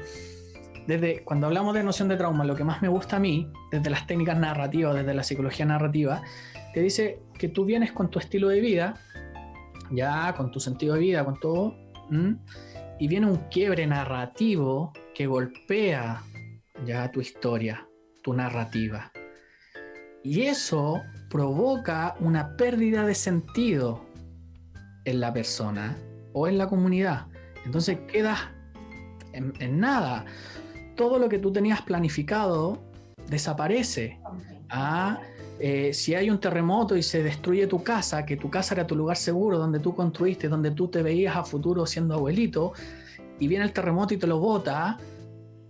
[SPEAKER 4] desde cuando hablamos de noción de trauma, lo que más me gusta a mí, desde las técnicas narrativas, desde la psicología narrativa, te dice que tú vienes con tu estilo de vida, ya con tu sentido de vida, con todo, y viene un quiebre narrativo que golpea ya tu historia, tu narrativa. Y eso provoca una pérdida de sentido en la persona o en la comunidad. Entonces quedas en nada. Todo lo que tú tenías planificado desaparece. Si hay un terremoto y se destruye tu casa, que tu casa era tu lugar seguro, donde tú construiste, donde tú te veías a futuro siendo abuelito, y viene el terremoto y te lo bota,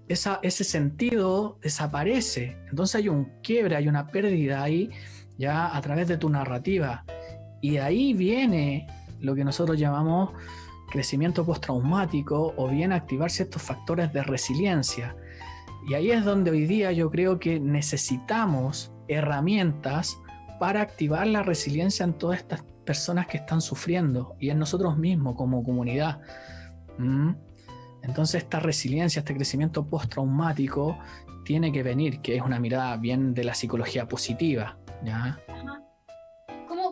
[SPEAKER 4] ese sentido desaparece. Entonces hay un quiebre, hay una pérdida ahí ya a través de tu narrativa, y ahí viene lo que nosotros llamamos crecimiento postraumático, o bien activar ciertos factores de resiliencia. Y ahí es donde hoy día yo creo que necesitamos herramientas para activar la resiliencia en todas estas personas que están sufriendo y en nosotros mismos como comunidad. Entonces esta resiliencia, este crecimiento postraumático tiene que venir, que es una mirada bien de la psicología positiva, ¿ya?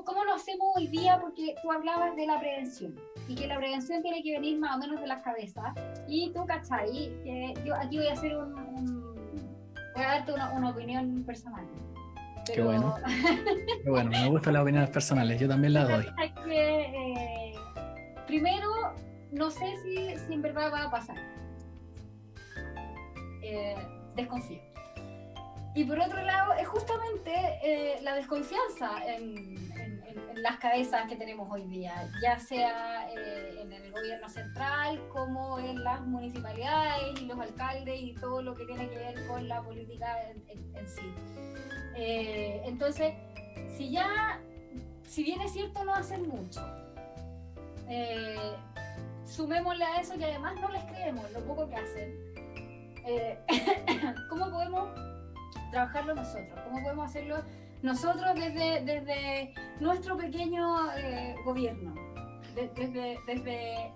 [SPEAKER 2] ¿Cómo lo hacemos hoy día? Porque tú hablabas de la prevención y que la prevención tiene que venir más o menos de las cabezas. Y tú, ¿cachai? Yo aquí voy a hacer voy a darte una opinión personal. Pero...
[SPEAKER 4] Qué bueno. Qué bueno, me gustan las opiniones personales, yo también las doy.
[SPEAKER 2] Primero, no sé si en verdad va a pasar. Desconfío. Y por otro lado, es justamente la desconfianza en las cabezas que tenemos hoy día, ya sea en el gobierno central como en las municipalidades y los alcaldes y todo lo que tiene que ver con la política en sí. Entonces, si bien es cierto no hacen mucho, Sumémosle a eso que además no les creemos lo poco que hacen. ¿Cómo podemos trabajarlo nosotros? ¿Cómo podemos hacerlo nosotros desde nuestro pequeño gobierno? Desde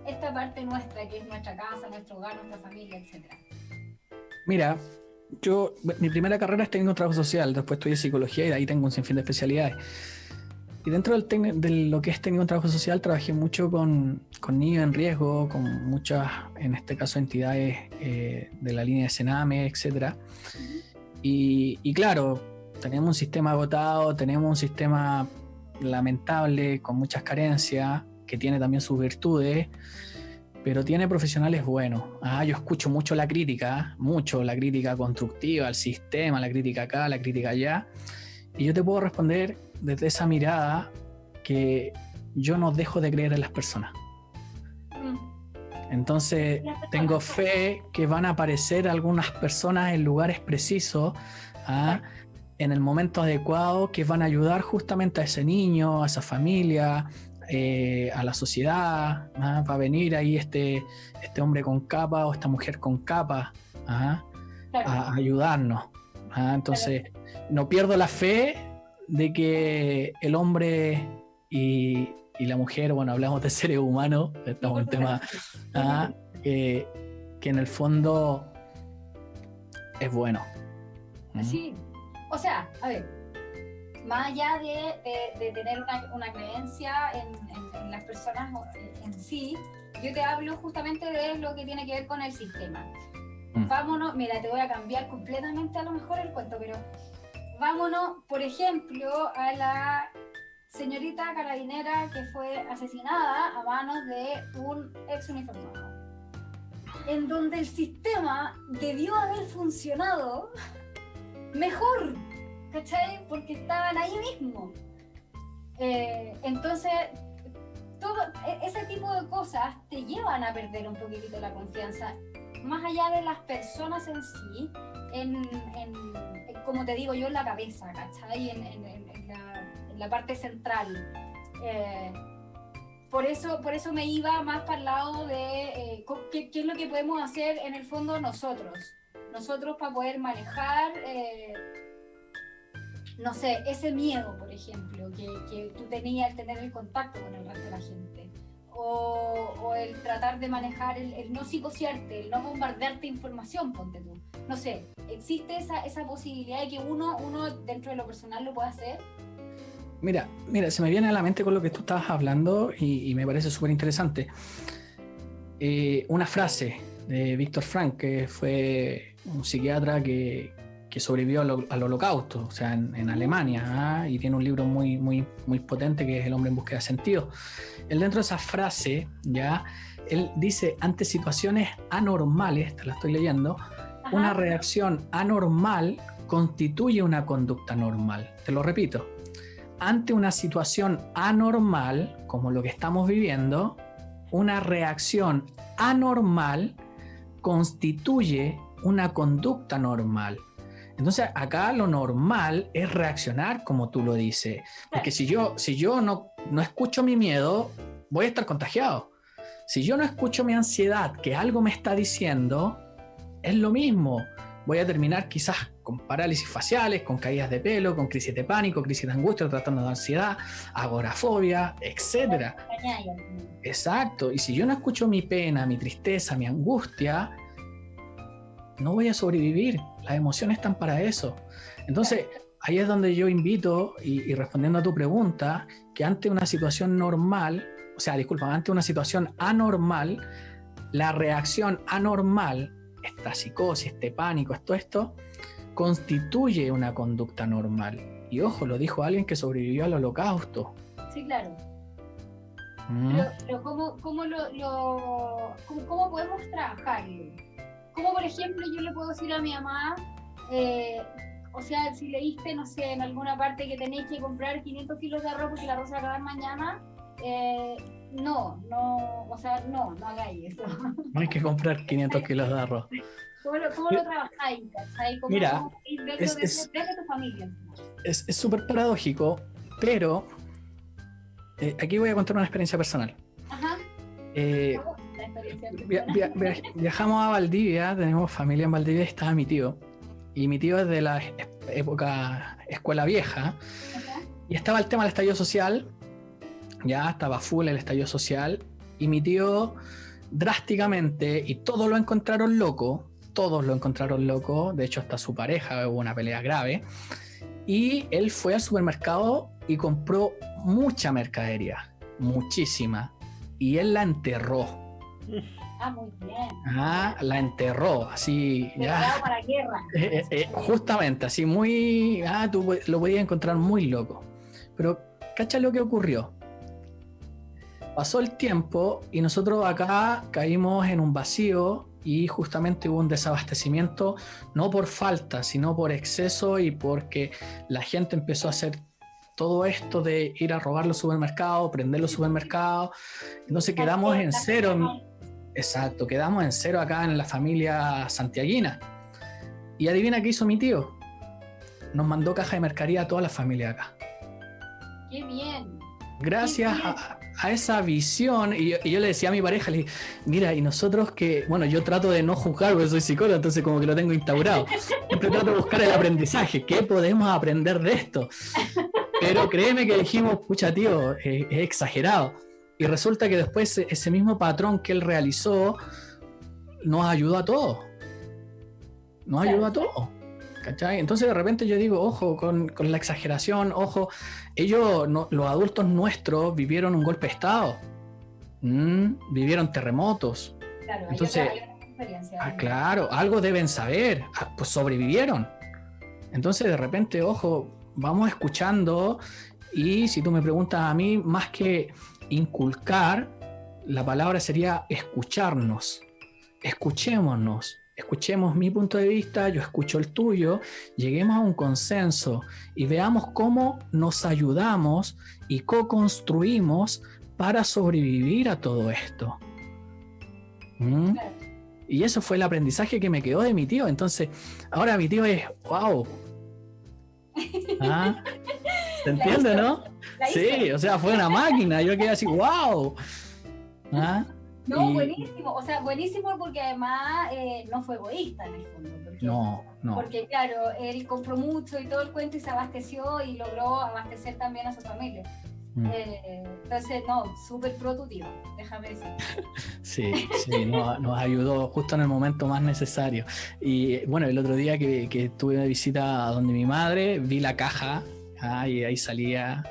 [SPEAKER 2] esta parte nuestra, que es nuestra casa, nuestro hogar, nuestra familia, etc.
[SPEAKER 4] Mira, mi primera carrera es técnico en trabajo social, después estudié psicología y de ahí tengo un sinfín de especialidades. Y dentro de lo que es técnico en trabajo social, trabajé mucho con niños en riesgo, con muchas, en este caso, entidades de la línea de Sename, etc. Y claro, tenemos un sistema agotado, tenemos un sistema lamentable, con muchas carencias, que tiene también sus virtudes, pero tiene profesionales buenos. Yo escucho mucho la crítica constructiva al sistema, la crítica acá, la crítica allá, y yo te puedo responder desde esa mirada que yo no dejo de creer en las personas. Entonces tengo fe que van a aparecer algunas personas en lugares precisos, en el momento adecuado, que van a ayudar justamente a ese niño, a esa familia, a la sociedad. Va a venir ahí este hombre con capa o esta mujer con capa a ayudarnos. Entonces no pierdo la fe de que el hombre y la mujer, bueno, hablamos de seres humanos, estamos en un tema que en el fondo es bueno.
[SPEAKER 2] Sí, o sea, a ver, más allá de tener una creencia en las personas en sí, yo te hablo justamente de lo que tiene que ver con el sistema. Vámonos, mira, te voy a cambiar completamente a lo mejor el cuento, pero vámonos, por ejemplo, a la señorita carabinera que fue asesinada a manos de un ex uniformado, en donde el sistema debió haber funcionado mejor, ¿cachai? Porque estaban ahí mismo. Entonces, todo ese tipo de cosas te llevan a perder un poquitito la confianza, más allá de las personas en sí, como te digo yo, en la cabeza, ¿cachai? En la parte central. Por eso me iba más para el lado de qué es lo que podemos hacer en el fondo nosotros para poder manejar, no sé, ese miedo, por ejemplo, que tú tenías al tener el contacto con el resto de la gente. O el tratar de manejar el no psicosearte, el no bombardearte información, ponte tú. No sé, ¿existe esa posibilidad de que uno dentro de lo personal lo pueda hacer?
[SPEAKER 4] Mira, se me viene a la mente con lo que tú estabas hablando y me parece súper interesante. Una frase de Víctor Frank, que fue un psiquiatra que sobrevivió al holocausto, o sea, en Alemania, y tiene un libro muy, muy, muy potente que es El hombre en búsqueda de sentido. Él, dentro de esa frase, él dice: ante situaciones anormales, te la estoy leyendo, una reacción anormal constituye una conducta normal. Te lo repito: ante una situación anormal, como lo que estamos viviendo, una reacción anormal constituye una conducta normal. Entonces, acá lo normal es reaccionar como tú lo dices. Porque si yo no escucho mi miedo, voy a estar contagiado. Si yo no escucho mi ansiedad, que algo me está diciendo, es lo mismo. Voy a terminar quizás con parálisis faciales, con caídas de pelo, con crisis de pánico, crisis de angustia, tratando de ansiedad, agorafobia, etc. Exacto. Y si yo no escucho mi pena, mi tristeza, mi angustia, no voy a sobrevivir. Las emociones están para eso. Entonces, ahí es donde yo invito, y respondiendo a tu pregunta, que ante una situación normal, ante una situación anormal, la reacción anormal, esta psicosis, este pánico, esto, constituye una conducta normal. Y ojo, lo dijo alguien que sobrevivió al holocausto.
[SPEAKER 2] Sí, claro. Pero ¿cómo podemos trabajarlo? Como por ejemplo yo le puedo decir a mi mamá, o sea, si leíste, no sé, en alguna parte que tenéis que comprar 500 kilos de arroz porque el arroz se va a acabar mañana, no hagáis eso.
[SPEAKER 4] No hay que comprar 500 kilos de arroz.
[SPEAKER 2] ¿Cómo lo trabajáis?
[SPEAKER 4] Mira,
[SPEAKER 2] desde tu familia.
[SPEAKER 4] Es súper paradójico, pero aquí voy a contar una experiencia personal.
[SPEAKER 2] La experiencia
[SPEAKER 4] Viajamos a Valdivia, tenemos familia en Valdivia y estaba mi tío. Y mi tío es de la época escuela vieja. Y estaba el tema del estallido social, ya estaba full el estallido social. Y mi tío drásticamente, y todos lo encontraron loco, de hecho hasta su pareja, hubo una pelea grave. Y él fue al supermercado y compró mucha mercadería, muchísima. Y él la enterró.
[SPEAKER 2] muy bien.
[SPEAKER 4] La enterró, así.
[SPEAKER 2] Preparado para la guerra.
[SPEAKER 4] Justamente, así muy. Tú lo podías encontrar muy loco. Pero, ¿cacha lo que ocurrió? Pasó el tiempo y nosotros acá caímos en un vacío y justamente hubo un desabastecimiento, no por falta, sino por exceso y porque la gente empezó a hacer todo esto de ir a robar los supermercados, prender los supermercados. Entonces quedamos en cero. Exacto, quedamos en cero acá en la familia santiaguina. Y adivina qué hizo mi tío. Nos mandó caja de mercadería a toda la familia acá.
[SPEAKER 2] ¡Qué bien!
[SPEAKER 4] Gracias a esa visión, y yo le decía a mi pareja, le dije, mira, y nosotros que, bueno, yo trato de no juzgar porque soy psicólogo, entonces como que lo tengo instaurado. Siempre trato de buscar el aprendizaje, ¿qué podemos aprender de esto? Pero créeme que dijimos, pucha tío, es exagerado. Y resulta que después ese mismo patrón que él realizó nos ayudó a todos. Nos ayudó a todos. ¿Cachai? Entonces de repente yo digo, ojo con la exageración, ojo, ellos, los adultos nuestros vivieron un golpe de estado, vivieron terremotos.
[SPEAKER 2] Claro,
[SPEAKER 4] entonces,
[SPEAKER 2] experiencia.
[SPEAKER 4] Claro, algo deben saber, pues sobrevivieron. Entonces de repente, ojo, vamos escuchando y si tú me preguntas a mí, más que inculcar, la palabra sería escucharnos, escuchémonos. Escuchemos mi punto de vista, yo escucho el tuyo, lleguemos a un consenso y veamos cómo nos ayudamos y co-construimos para sobrevivir a todo esto. Y eso fue el aprendizaje que me quedó de mi tío. Entonces, ahora mi tío es wow. ¿Se entiende, no? Sí, o sea, fue una máquina. Yo quedé así, wow.
[SPEAKER 2] No, buenísimo, o sea, buenísimo porque además no fue egoísta en el fondo. Porque,
[SPEAKER 4] no.
[SPEAKER 2] Porque claro, él compró mucho y todo el cuento y se abasteció y logró abastecer también a su familia. Entonces, no, súper pro tu tío, déjame decir. Sí,
[SPEAKER 4] nos ayudó justo en el momento más necesario. Y bueno, el otro día que tuve una visita a donde mi madre, vi la caja y ahí salía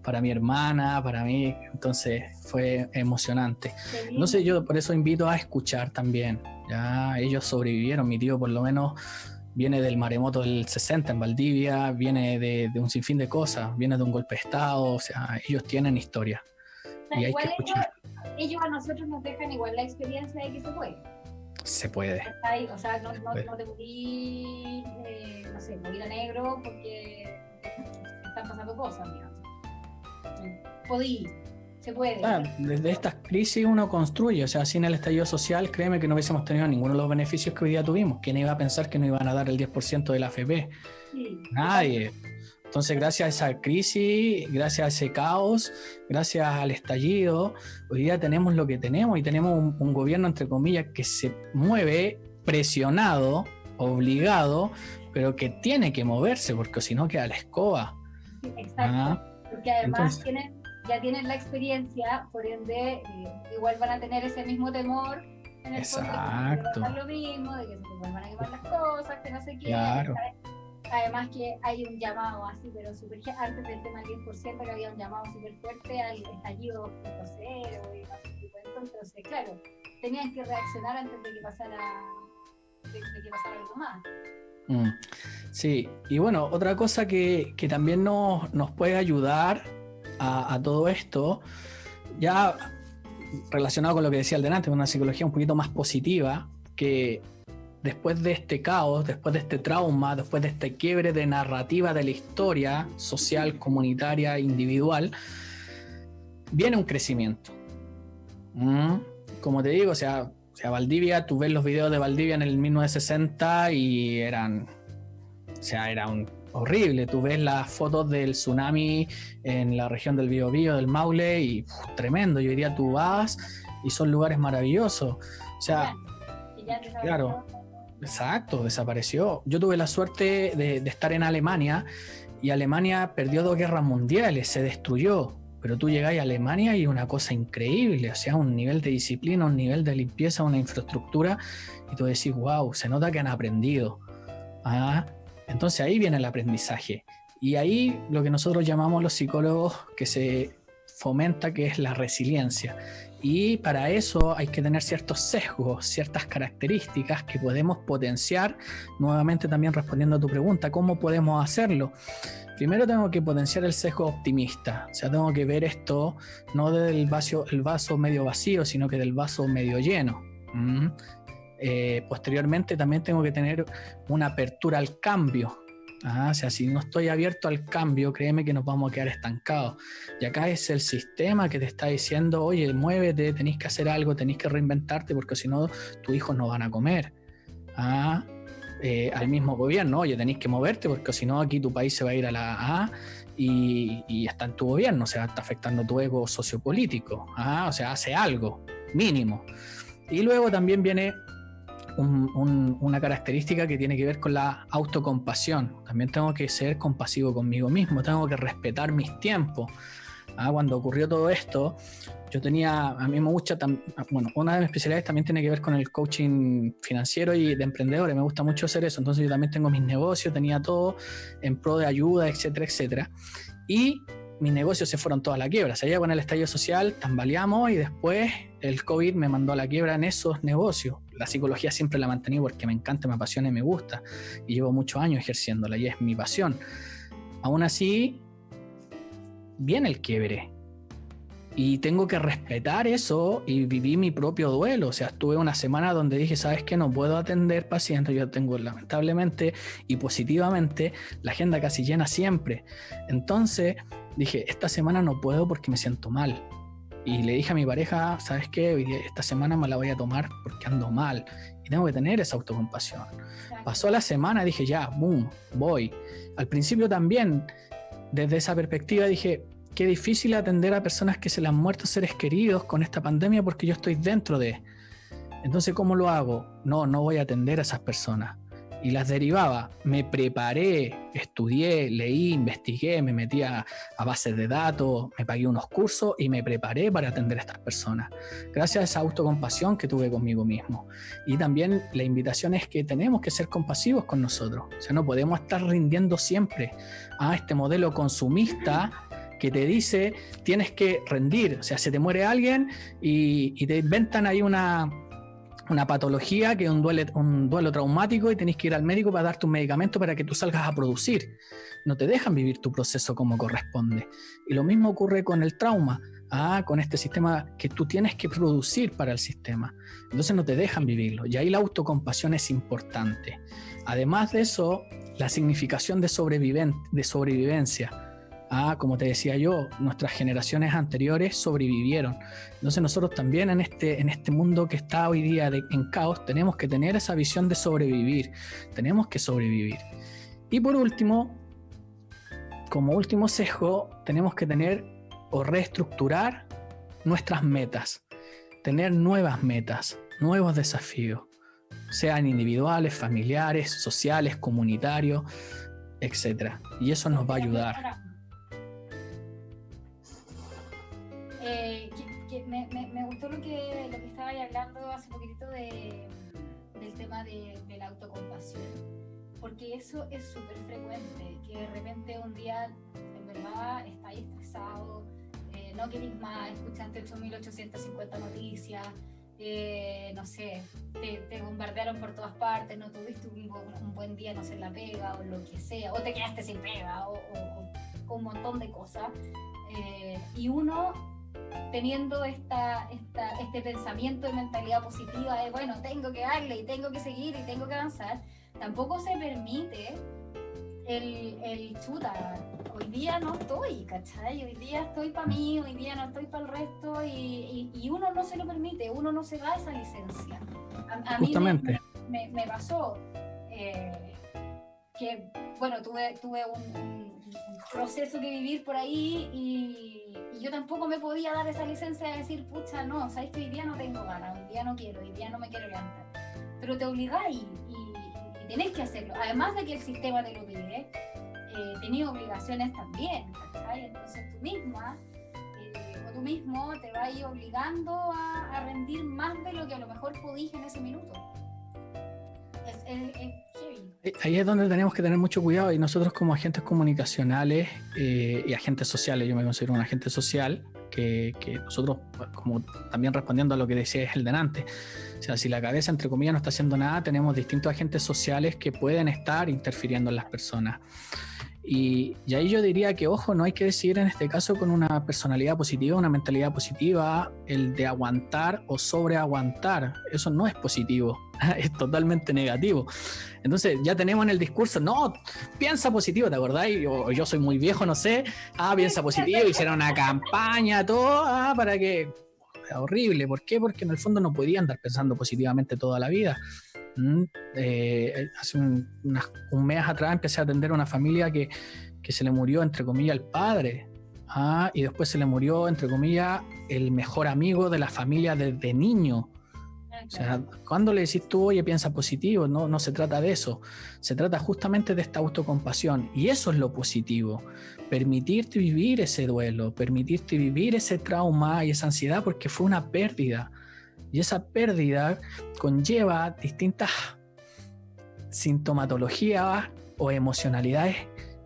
[SPEAKER 4] para mi hermana, para mí, entonces fue emocionante. No sé, yo por eso invito a escuchar también. Ya ellos sobrevivieron, mi tío por lo menos viene del maremoto del 60 en Valdivia, viene de un sinfín de cosas, viene de un golpe de estado, o sea, ellos tienen historia.
[SPEAKER 2] O sea, y hay que escuchar. Ellos a nosotros nos dejan igual la experiencia de que se puede.
[SPEAKER 4] Se puede.
[SPEAKER 2] O sea, no te morí, no sé, morir a negro porque están pasando cosas, digamos. Se puede.
[SPEAKER 4] Desde estas crisis uno construye, o sea, sin el estallido social, créeme que no hubiésemos tenido ninguno de los beneficios que hoy día tuvimos. ¿Quién iba a pensar que no iban a dar el 10% de la AFP? Sí. Nadie. Entonces, gracias a esa crisis, gracias a ese caos, gracias al estallido, hoy día tenemos lo que tenemos y tenemos un gobierno, entre comillas, que se mueve presionado, obligado, pero que tiene que moverse porque si no queda la escoba.
[SPEAKER 2] Sí, exacto. Porque además ya tienen la experiencia, por ende, igual van a tener ese mismo temor en el fondo, de que va a pasar lo mismo, de que se les vuelvan a quemar las cosas, que no sé qué.
[SPEAKER 4] Claro.
[SPEAKER 2] Además que hay un llamado así, pero super, antes del tema del 10%, que había un llamado súper fuerte al estallido 2.0 y no sé qué cuento. Entonces, claro, tenían que reaccionar antes de que pasara algo más.
[SPEAKER 4] Sí, y bueno, otra cosa que también nos puede ayudar a todo esto, ya relacionado con lo que decía el delante, con una psicología un poquito más positiva, que después de este caos, después de este trauma, después de este quiebre de narrativa de la historia social, comunitaria, individual, viene un crecimiento. Como te digo, o sea, Valdivia, tú ves los videos de Valdivia en el 1960 y era horrible. Tú ves las fotos del tsunami en la región del Biobío, del Maule, y tremendo. Yo diría, tú vas y son lugares maravillosos. O sea, claro, exacto, desapareció. Yo tuve la suerte de estar en Alemania, y Alemania perdió 2 guerras mundiales, se destruyó. Pero tú llegás a Alemania y una cosa increíble, o sea, un nivel de disciplina, un nivel de limpieza, una infraestructura, y tú decís, wow, se nota que han aprendido. Entonces ahí viene el aprendizaje. Y ahí lo que nosotros llamamos los psicólogos que se fomenta, que es la resiliencia. Y para eso hay que tener ciertos sesgos, ciertas características que podemos potenciar. Nuevamente también respondiendo a tu pregunta, ¿cómo podemos hacerlo? Primero tengo que potenciar el sesgo optimista, o sea, tengo que ver esto no del el vaso medio vacío, sino que del vaso medio lleno. Posteriormente también tengo que tener una apertura al cambio. O sea, si no estoy abierto al cambio, créeme que nos vamos a quedar estancados. Y acá es el sistema que te está diciendo, oye, muévete, tenés que hacer algo, tenés que reinventarte, porque si no, tus hijos no van a comer. Al mismo gobierno, oye, tenéis que moverte porque si no aquí tu país se va a ir a la A y está en tu gobierno, o sea, está afectando tu ego sociopolítico, o sea, hace algo mínimo. Y luego también viene una característica que tiene que ver con la autocompasión. También tengo que ser compasivo conmigo mismo, tengo que respetar mis tiempos. Cuando ocurrió todo esto, a mí me gusta, bueno, una de mis especialidades también tiene que ver con el coaching financiero y de emprendedores, me gusta mucho hacer eso, entonces yo también tengo mis negocios, tenía todo en pro de ayuda, etcétera, etcétera, y mis negocios se fueron todos a la quiebra, o sea, ya con el estallido social tambaleamos y después el COVID me mandó a la quiebra en esos negocios. La psicología siempre la he mantenido porque me encanta, me apasiona y me gusta, y llevo muchos años ejerciéndola y es mi pasión. Aún así, viene el quiebre y tengo que respetar eso y viví mi propio duelo. O sea, estuve una semana donde dije, ¿sabes qué? No puedo atender pacientes, yo tengo lamentablemente y positivamente la agenda casi llena siempre. Entonces dije, esta semana no puedo porque me siento mal. Y le dije a mi pareja, ¿sabes qué? Esta semana me la voy a tomar porque ando mal y tengo que tener esa autocompasión. Pasó la semana, dije, ya, boom, voy. Al principio también, desde esa perspectiva dije, qué difícil atender a personas que se le han muerto seres queridos con esta pandemia porque yo estoy dentro de. Entonces, ¿cómo lo hago? No voy a atender a esas personas. Y las derivaba. Me preparé, estudié, leí, investigué, me metí a bases de datos, me pagué unos cursos y me preparé para atender a estas personas. Gracias a esa autocompasión que tuve conmigo mismo. Y también la invitación es que tenemos que ser compasivos con nosotros. O sea, no podemos estar rindiendo siempre a este modelo consumista que te dice tienes que rendir. O sea, se te muere alguien y te inventan ahí una patología que es un duelo traumático y tenés que ir al médico para darte un medicamento para que tú salgas a producir. No te dejan vivir tu proceso como corresponde. Y lo mismo ocurre con el trauma, con este sistema que tú tienes que producir para el sistema. Entonces no te dejan vivirlo. Y ahí la autocompasión es importante. Además de eso, la significación de sobrevivencia. Como te decía yo, nuestras generaciones anteriores sobrevivieron. Entonces nosotros también en este mundo que está hoy día en caos, tenemos que tener esa visión de sobrevivir. Tenemos que sobrevivir. Y por último, como último sesgo, tenemos que tener o reestructurar nuestras metas. Tener nuevas metas, nuevos desafíos, sean individuales, familiares, sociales, comunitarios, etc. Y eso nos va a ayudar.
[SPEAKER 2] Me gustó lo que estabas hablando hace poquitito del tema de la autocompasión, porque eso es súper frecuente, que de repente un día en verdad estáis estresado, no queréis más, escuchaste 8.850 noticias, no sé, te bombardearon por todas partes, no tuviste un buen día, no sé, en la pega o lo que sea, o te quedaste sin pega o un montón de cosas, y uno teniendo este pensamiento de mentalidad positiva de bueno, tengo que darle y tengo que seguir y tengo que avanzar, tampoco se permite el chuta, hoy día no estoy, ¿cachai? Hoy día estoy para mí, hoy día no estoy para el resto y uno no se lo permite, uno no se da esa licencia. A mí me pasó, bueno, tuve un proceso que vivir por ahí y yo tampoco me podía dar esa licencia de decir, pucha, no, sabes que hoy día no tengo ganas, hoy día no quiero, hoy día no me quiero levantar. Pero te obligáis y tenés que hacerlo. Además de que el sistema te lo pide, tenés obligaciones también, ¿sabes? Entonces tú misma o tú mismo te vas obligando a rendir más de lo que a lo mejor podís en ese minuto. Es heavy.
[SPEAKER 4] Ahí es donde tenemos que tener mucho cuidado, y nosotros como agentes comunicacionales y agentes sociales, yo me considero un agente social, que nosotros, como también respondiendo a lo que decía el delante, o sea, si la cabeza entre comillas no está haciendo nada, tenemos distintos agentes sociales que pueden estar interfiriendo en las personas. Y ahí yo diría que, ojo, no hay que decidir en este caso con una personalidad positiva, una mentalidad positiva, el de aguantar o sobreaguantar. Eso no es positivo, es totalmente negativo. Entonces ya tenemos en el discurso, no, piensa positivo, ¿te acordás? O yo soy muy viejo, no sé, piensa positivo, hicieron una campaña, todo, para que... horrible, ¿por qué? Porque en el fondo no podía andar pensando positivamente toda la vida. Hace un mes atrás empecé a atender a una familia que se le murió, entre comillas, el padre, y después se le murió, entre comillas, el mejor amigo de la familia desde niño. O sea, cuando le decís tú, oye, piensa positivo, no se trata de eso, se trata justamente de esta autocompasión, y eso es lo positivo, permitirte vivir ese duelo, permitirte vivir ese trauma y esa ansiedad, porque fue una pérdida. Y esa pérdida conlleva distintas sintomatologías o emocionalidades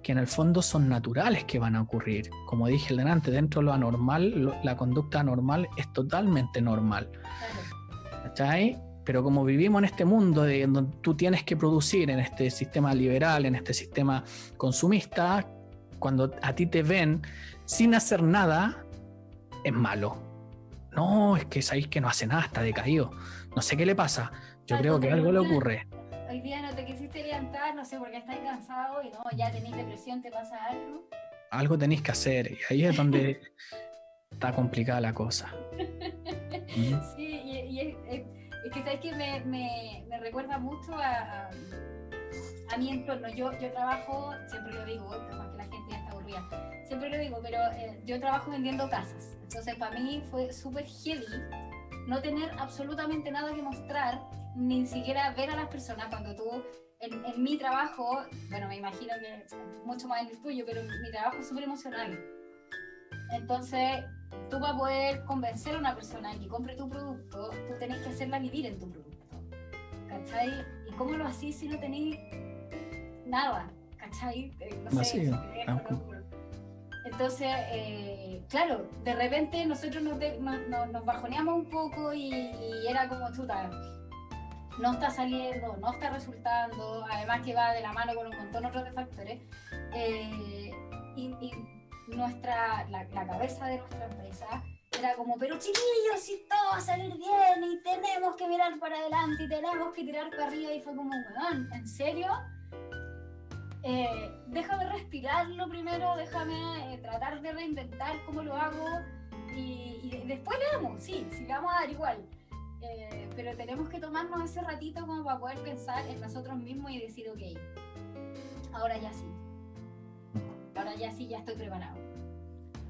[SPEAKER 4] que en el fondo son naturales que van a ocurrir. Como dije delante, dentro de lo anormal, la conducta anormal es totalmente normal. ¿Cachai? Pero como vivimos en este mundo donde tú tienes que producir, en este sistema liberal, en este sistema consumista, cuando a ti te ven sin hacer nada, es malo. No, es que sabéis que no hace nada, está decaído. No sé qué le pasa. Yo creo que algo le ocurre.
[SPEAKER 2] Hoy día no te quisiste levantar, no sé, porque estás cansado y no, ya tenés depresión, ¿te pasa algo?
[SPEAKER 4] Algo tenéis que hacer, y ahí es donde está complicada la cosa.
[SPEAKER 2] Sí, y es que sabes que me recuerda mucho a mi entorno. Yo trabajo, siempre lo digo, además que la gente ya está aburrida, siempre lo digo, pero yo trabajo vendiendo casas. Entonces para mí fue súper heavy no tener absolutamente nada que mostrar, ni siquiera ver a las personas cuando tú, en mi trabajo, bueno, me imagino que mucho más en el tuyo, pero mi trabajo es súper emocional. Entonces, tú para poder convencer a una persona que compre tu producto, tú tenés que hacerla vivir en tu producto, ¿cachai? ¿Y cómo lo hacís si no tenés nada? ¿Cachai? No sé. Entonces, claro, de repente nosotros nos bajoneamos un poco y era como, chuta, no está saliendo, no está resultando, además que va de la mano con un montón otros de factores. Y la cabeza de nuestra empresa era como, pero chiquillos, si todo va a salir bien y tenemos que mirar para adelante y tenemos que tirar para arriba, y fue como, weón, ¿en serio? Déjame respirarlo primero, déjame tratar de reinventar cómo lo hago y después le damos, sí le vamos a dar igual, pero tenemos que tomarnos ese ratito como para poder pensar en nosotros mismos y decir, ok, ahora ya sí, ya estoy preparado.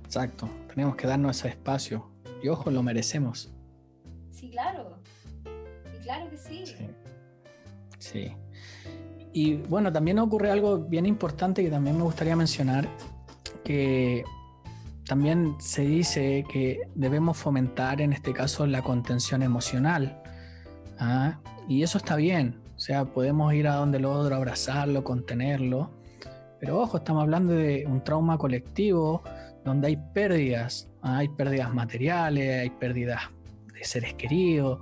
[SPEAKER 4] Exacto, tenemos que darnos ese espacio y ojo, lo merecemos.
[SPEAKER 2] Sí, claro, y claro que sí.
[SPEAKER 4] Sí. Y bueno, también ocurre algo bien importante que también me gustaría mencionar, que también se dice que debemos fomentar en este caso la contención emocional, y eso está bien, o sea, podemos ir a donde el otro, abrazarlo, contenerlo, pero ojo, estamos hablando de un trauma colectivo donde hay pérdidas materiales, hay pérdidas de seres queridos,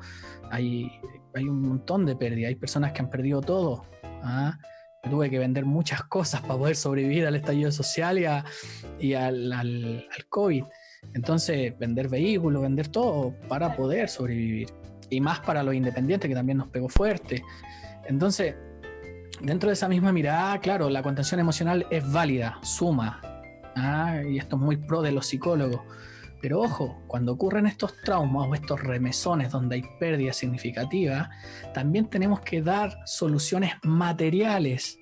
[SPEAKER 4] hay un montón de pérdidas, hay personas que han perdido todo. Yo tuve que vender muchas cosas para poder sobrevivir al estallido social y al COVID. Entonces, vender vehículos, vender todo para poder sobrevivir. Y más para los independientes, que también nos pegó fuerte. Entonces, dentro de esa misma mirada, claro, la contención emocional es válida, suma. Y esto es muy pro de los psicólogos. Pero ojo, cuando ocurren estos traumas o estos remesones donde hay pérdidas significativas, también tenemos que dar soluciones materiales.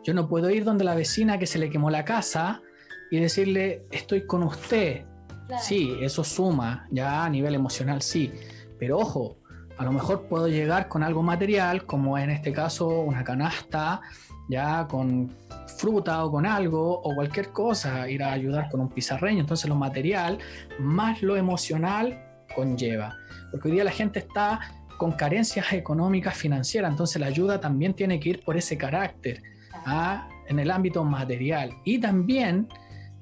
[SPEAKER 4] Yo no puedo ir donde la vecina que se le quemó la casa y decirle, estoy con usted.
[SPEAKER 2] Claro.
[SPEAKER 4] Sí, eso suma, ya a nivel emocional sí, pero ojo, a lo mejor puedo llegar con algo material, como en este caso una canasta, ya con fruta o con algo, o cualquier cosa, ir a ayudar con un pizarreño. Entonces lo material más lo emocional conlleva, porque hoy día la gente está con carencias económicas financieras, entonces la ayuda también tiene que ir por ese carácter, en el ámbito material y también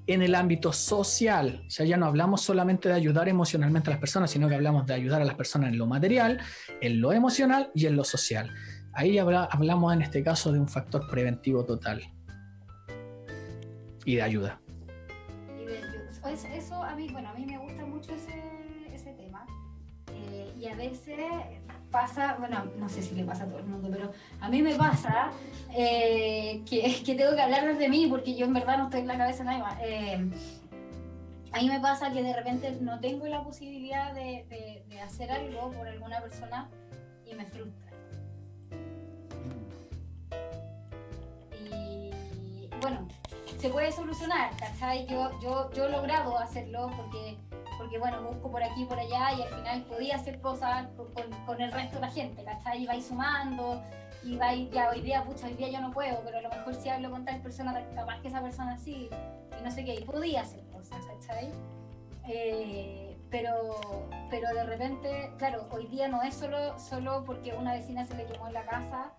[SPEAKER 4] en el ámbito social. O sea, ya no hablamos solamente de ayudar emocionalmente a las personas, sino que hablamos de ayudar a las personas en lo material, en lo emocional y en lo social. Ahí hablamos en este caso de un factor preventivo total y de ayuda.
[SPEAKER 2] Eso a mí me gusta mucho ese tema. Y a veces pasa, bueno, no sé si le pasa a todo el mundo, pero a mí me pasa que tengo que hablar desde mí, porque yo en verdad no estoy en la cabeza de nadie más. A mí me pasa que de repente no tengo la posibilidad de hacer algo por alguna persona y me frustra. Y bueno, se puede solucionar, ¿cachai? Yo he logrado hacerlo porque bueno, busco por aquí y por allá y al final podía hacer cosas con el resto de la gente, ¿cachai? Y vais sumando, y vais, ya hoy día yo no puedo, pero a lo mejor si hablo con tal persona, capaz que esa persona sí, y no sé qué, y podía hacer cosas, ¿cachai? Pero de repente, claro, hoy día no es solo porque una vecina se le quemó en la casa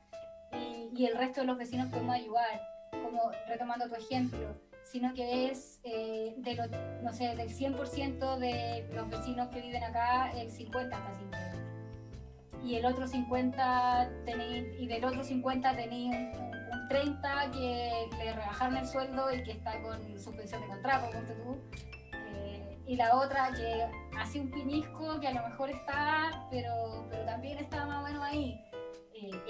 [SPEAKER 2] y el resto de los vecinos podemos ayudar, como retomando tu ejemplo, sino que es del 100% de los vecinos que viven acá, el 50 está sin pega. Y el otro 50 del otro 50 tenéis un 30 que le rebajaron el sueldo y que está con suspensión de contrato, ponte tú. Y la otra que hace un piñisco que a lo mejor está, pero también está más o menos ahí.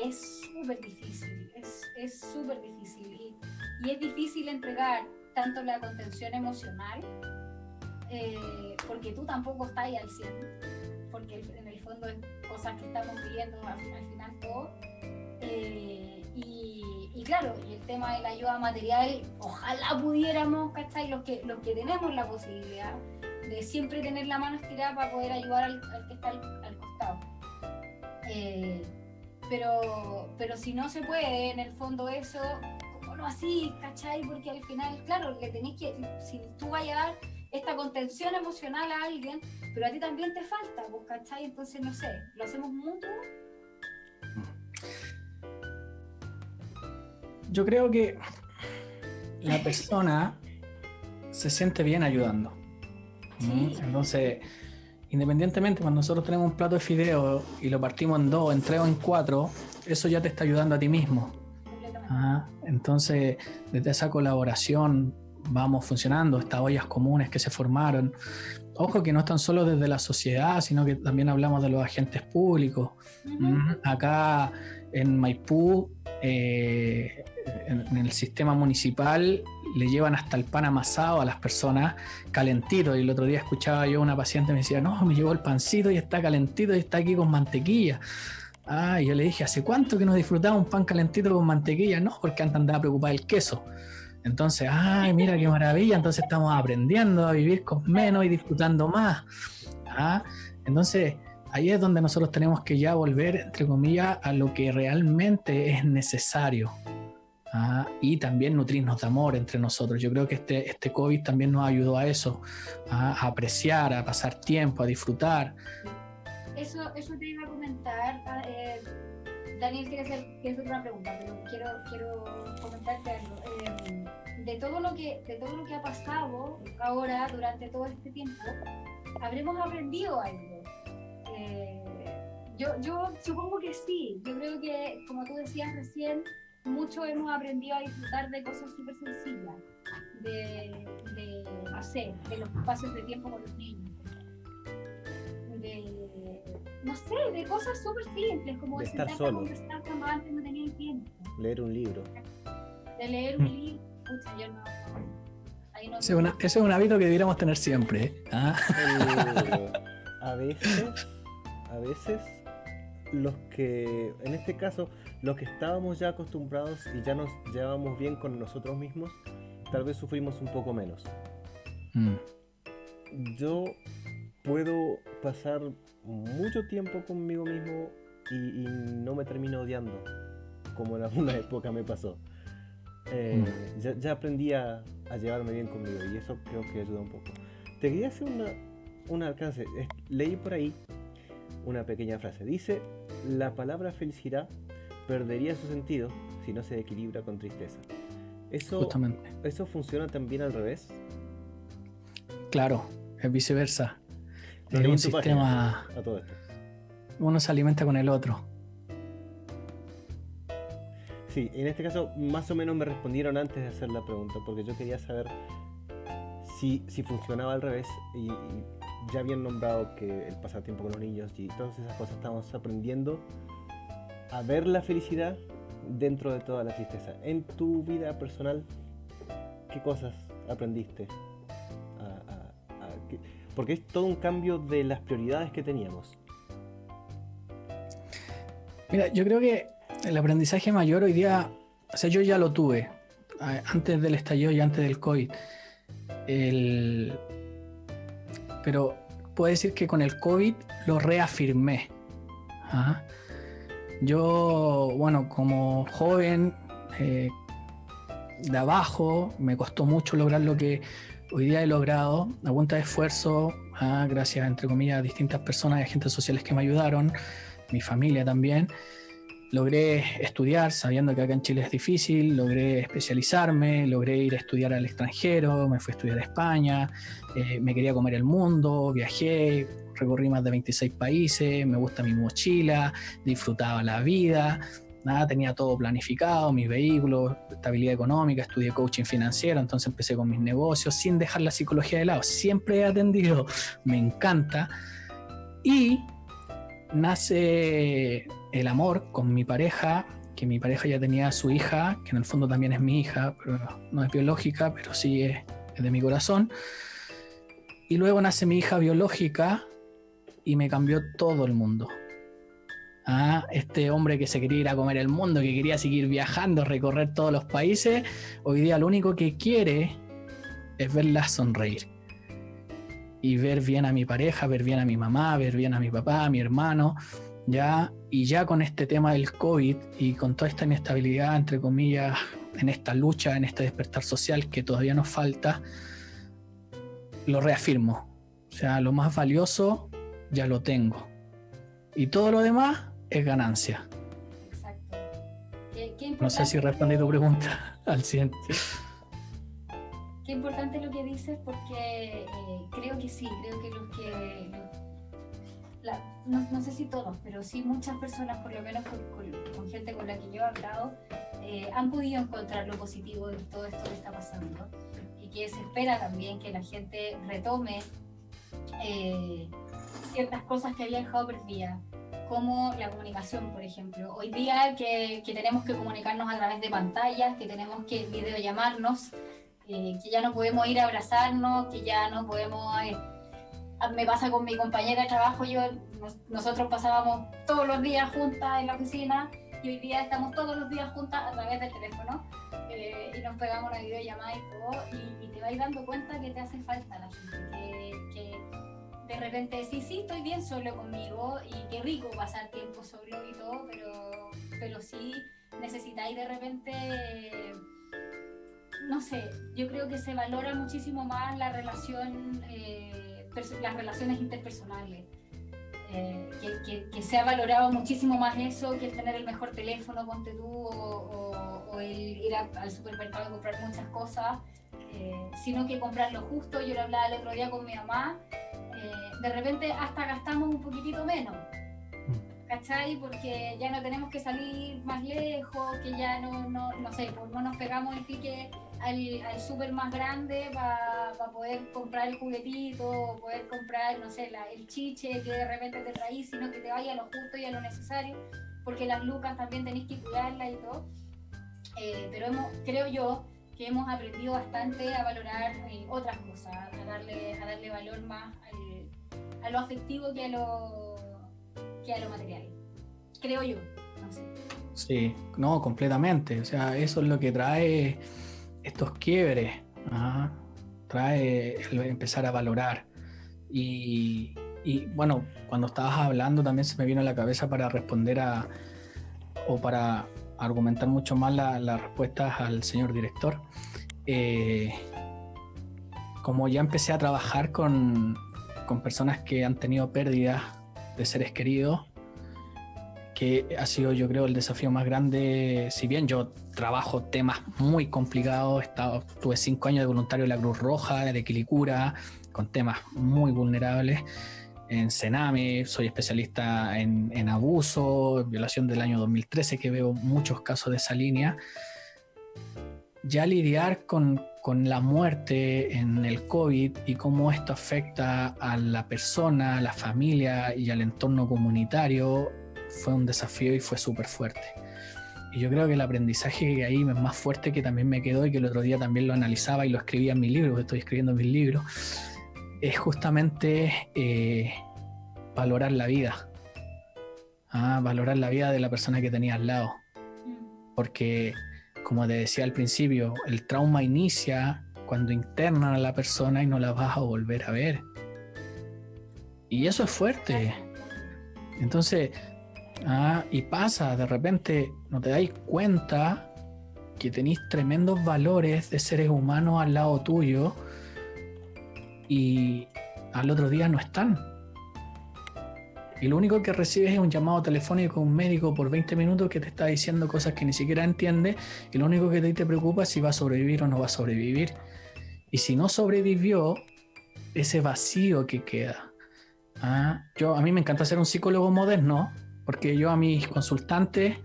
[SPEAKER 2] Es súper difícil, es súper difícil. Y es difícil entregar tanto la contención emocional, porque tú tampoco estás ahí al 100, porque en el fondo es cosas que estamos viviendo al final todo. Y claro, y el tema de la ayuda material, ojalá pudiéramos, ¿cachai? Los que tenemos la posibilidad de siempre tener la mano estirada para poder ayudar al que está al costado. Pero si no se puede, en el fondo eso, ¿cómo no así, cachai? Porque al final, claro, le tenés que, si tú vayas a dar esta contención emocional a alguien, pero a ti también te falta, pues, cachai, entonces no sé, ¿lo hacemos mutuo?
[SPEAKER 4] Yo creo que la persona se siente bien ayudando.
[SPEAKER 2] Sí.
[SPEAKER 4] Entonces, independientemente, cuando nosotros tenemos un plato de fideo y lo partimos en 2, en 3 o en 4, eso ya te está ayudando a ti mismo. Entonces, desde esa colaboración vamos funcionando, estas ollas comunes que se formaron. Ojo que no están solo desde la sociedad, sino que también hablamos de los agentes públicos. Acá en Maipú, en el sistema municipal, le llevan hasta el pan amasado a las personas calentito. Y el otro día escuchaba yo a una paciente me decía, no, me llevó el pancito y está calentito y está aquí con mantequilla. Y yo le dije, ¿hace cuánto que no disfrutaba un pan calentito con mantequilla? No, porque antes andaba preocupada del queso. Entonces, mira qué maravilla, entonces estamos aprendiendo a vivir con menos y disfrutando más. Entonces, ahí es donde nosotros tenemos que ya volver, entre comillas, a lo que realmente es necesario. Y también nutrirnos de amor entre nosotros. Yo creo que este COVID también nos ayudó a eso, a apreciar, a pasar tiempo, a disfrutar.
[SPEAKER 2] Eso te iba a comentar. Daniel quiere hacer una pregunta, pero quiero comentarte algo. De todo lo que ha pasado ahora durante todo este tiempo, habremos aprendido algo. Yo supongo que sí. Yo creo que, como tú decías recién, mucho hemos aprendido a disfrutar de cosas súper sencillas, de los espacios de tiempo con los niños, de cosas súper simples, como
[SPEAKER 3] de estar
[SPEAKER 2] sentarte a
[SPEAKER 3] solo,
[SPEAKER 2] conversar cuando antes no tenía el tiempo.
[SPEAKER 3] leer un libro.
[SPEAKER 2] De leer un libro, pucha, yo no. Ahí no.
[SPEAKER 4] Ese es un hábito que deberíamos tener siempre.
[SPEAKER 3] A veces los que, en este caso, los que estábamos ya acostumbrados y ya nos llevábamos bien con nosotros mismos, tal vez sufrimos un poco menos. Yo puedo pasar mucho tiempo conmigo mismo y no me termino odiando, como en alguna época me pasó. Ya aprendí a llevarme bien conmigo y eso creo que ayuda un poco. Te quería hacer un alcance. Leí por ahí una pequeña frase. Dice: la palabra felicidad perdería su sentido si no se equilibra con tristeza.
[SPEAKER 4] Justamente.
[SPEAKER 3] ¿Eso funciona también al revés?
[SPEAKER 4] Claro, es viceversa.
[SPEAKER 3] Lo
[SPEAKER 4] Es
[SPEAKER 3] leí
[SPEAKER 4] un
[SPEAKER 3] en tu página,
[SPEAKER 4] sistema,
[SPEAKER 3] a todo esto.
[SPEAKER 4] uno se alimenta con el otro.
[SPEAKER 3] Sí, en este caso más o menos me respondieron antes de hacer la pregunta, porque yo quería saber si funcionaba al revés y ya habían nombrado que el pasar tiempo con los niños y todas esas cosas, estamos aprendiendo a ver la felicidad dentro de toda la tristeza. En tu vida personal, ¿qué cosas aprendiste? Porque es todo un cambio de las prioridades que teníamos.
[SPEAKER 4] Mira, yo creo que el aprendizaje mayor hoy día, o sea, yo ya lo tuve antes del estallido y antes del COVID. Pero puedo decir que con el COVID lo reafirmé. ¿Ah? Yo, bueno, como joven de abajo, me costó mucho lograr lo que hoy día he logrado a punta de esfuerzo, gracias, entre comillas, a distintas personas y agentes sociales que me ayudaron, mi familia también. Logré estudiar, sabiendo que acá en Chile es difícil, logré especializarme, logré ir a estudiar al extranjero, me fui a estudiar a España, me quería comer el mundo, viajé, recorrí más de 26 países, me gusta mi mochila, disfrutaba la vida, tenía todo planificado, mis vehículos, estabilidad económica, estudié coaching financiero, entonces empecé con mis negocios sin dejar la psicología de lado. Siempre he atendido, me encanta. Y nace el amor con mi pareja, que mi pareja ya tenía a su hija, que en el fondo también es mi hija, pero no es biológica, pero sí es de mi corazón. Y luego nace mi hija biológica y me cambió todo el mundo. Este hombre que se quería ir a comer el mundo, que quería seguir viajando, recorrer todos los países, hoy día lo único que quiere es verla sonreír. Y ver bien a mi pareja, ver bien a mi mamá, ver bien a mi papá, a mi hermano, ¿ya? Y ya con este tema del COVID y con toda esta inestabilidad, entre comillas, en esta lucha, en este despertar social que todavía nos falta, lo reafirmo. O sea, lo más valioso ya lo tengo. Y todo lo demás es ganancia.
[SPEAKER 2] Exacto. Qué
[SPEAKER 4] No sé si respondí tu pregunta al 100.
[SPEAKER 2] Qué importante lo que dices, porque creo que sí, creo que no sé si todos, pero sí muchas personas, por lo menos con gente con la que yo he hablado, han podido encontrar lo positivo de todo esto que está pasando, y que se espera también que la gente retome ciertas cosas que había dejado perdidas, como la comunicación, por ejemplo. Hoy día que tenemos que comunicarnos a través de pantallas, que tenemos que videollamarnos, que ya no podemos ir a abrazarnos, que ya no podemos... me pasa con mi compañera de trabajo, nosotros pasábamos todos los días juntas en la oficina, y hoy día estamos todos los días juntas a través del teléfono, y nos pegamos una videollamada y todo, y te vas dando cuenta que te hace falta la gente, que de repente sí, estoy bien solo conmigo, y qué rico pasar tiempo solo y todo, pero sí necesitáis de repente... no sé, yo creo que se valora muchísimo más la relación, las relaciones interpersonales, que se ha valorado muchísimo más eso que el tener el mejor teléfono, ponte tú, o el ir al supermercado y comprar muchas cosas, sino que comprar lo justo. Yo lo hablaba el otro día con mi mamá, de repente hasta gastamos un poquitito menos, ¿cachai? Porque ya no tenemos que salir más lejos, que ya no sé, pues no nos pegamos el pique al súper más grande para poder comprar el juguetito, o poder comprar, no sé, el chiche que de repente te traís, sino que te vaya a lo justo y a lo necesario, porque las lucas también tenéis que cuidarlas y todo. Pero creo yo que hemos aprendido bastante a valorar otras cosas, a darle valor más a lo afectivo que a lo material. creo yo, no sé.
[SPEAKER 4] Sí, no, completamente. O sea, eso es lo que trae estos quiebres. Ajá. Trae el empezar a valorar. Y bueno, cuando estabas hablando también se me vino a la cabeza para responder o para argumentar mucho más las respuestas al señor director. Como ya empecé a trabajar con personas que han tenido pérdidas de seres queridos, que ha sido, yo creo, el desafío más grande. Si bien yo trabajo temas muy complicados, tuve 5 años de voluntario de la Cruz Roja, de Quilicura, con temas muy vulnerables. En Sename, soy especialista en abuso, violación del año 2013, que veo muchos casos de esa línea. Ya lidiar con la muerte en el COVID y cómo esto afecta a la persona, a la familia y al entorno comunitario fue un desafío y fue súper fuerte. Y yo creo que el aprendizaje que ahí es más fuerte, que también me quedó y que el otro día también lo analizaba y lo escribía en mis libros, que estoy escribiendo mis libros, es justamente valorar la vida. Valorar la vida de la persona que tenía al lado. Porque, como te decía al principio, el trauma inicia cuando internan a la persona y no la vas a volver a ver. Y eso es fuerte. Entonces, y pasa, de repente no te dais cuenta que tenéis tremendos valores de seres humanos al lado tuyo y al otro día no están. Y lo único que recibes es un llamado telefónico de un médico por 20 minutos que te está diciendo cosas que ni siquiera entiendes, y lo único que te preocupa es si va a sobrevivir o no va a sobrevivir. Y si no sobrevivió, ese vacío que queda. A mí me encanta ser un psicólogo moderno, porque yo a mis consultantes,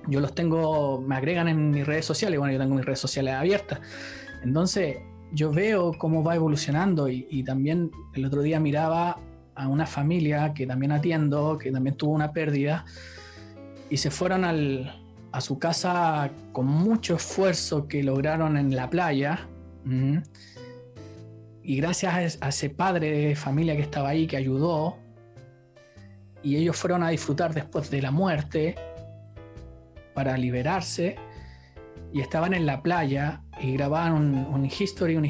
[SPEAKER 4] yo los tengo, me agregan en mis redes sociales. Bueno, yo tengo mis redes sociales abiertas. Entonces, yo veo cómo va evolucionando y también el otro día miraba a una familia que también atiendo, que también tuvo una pérdida, y se fueron a su casa con mucho esfuerzo que lograron en la playa. Y gracias a ese padre de familia que estaba ahí, que ayudó, y ellos fueron a disfrutar después de la muerte para liberarse, y estaban en la playa y grababan una historia,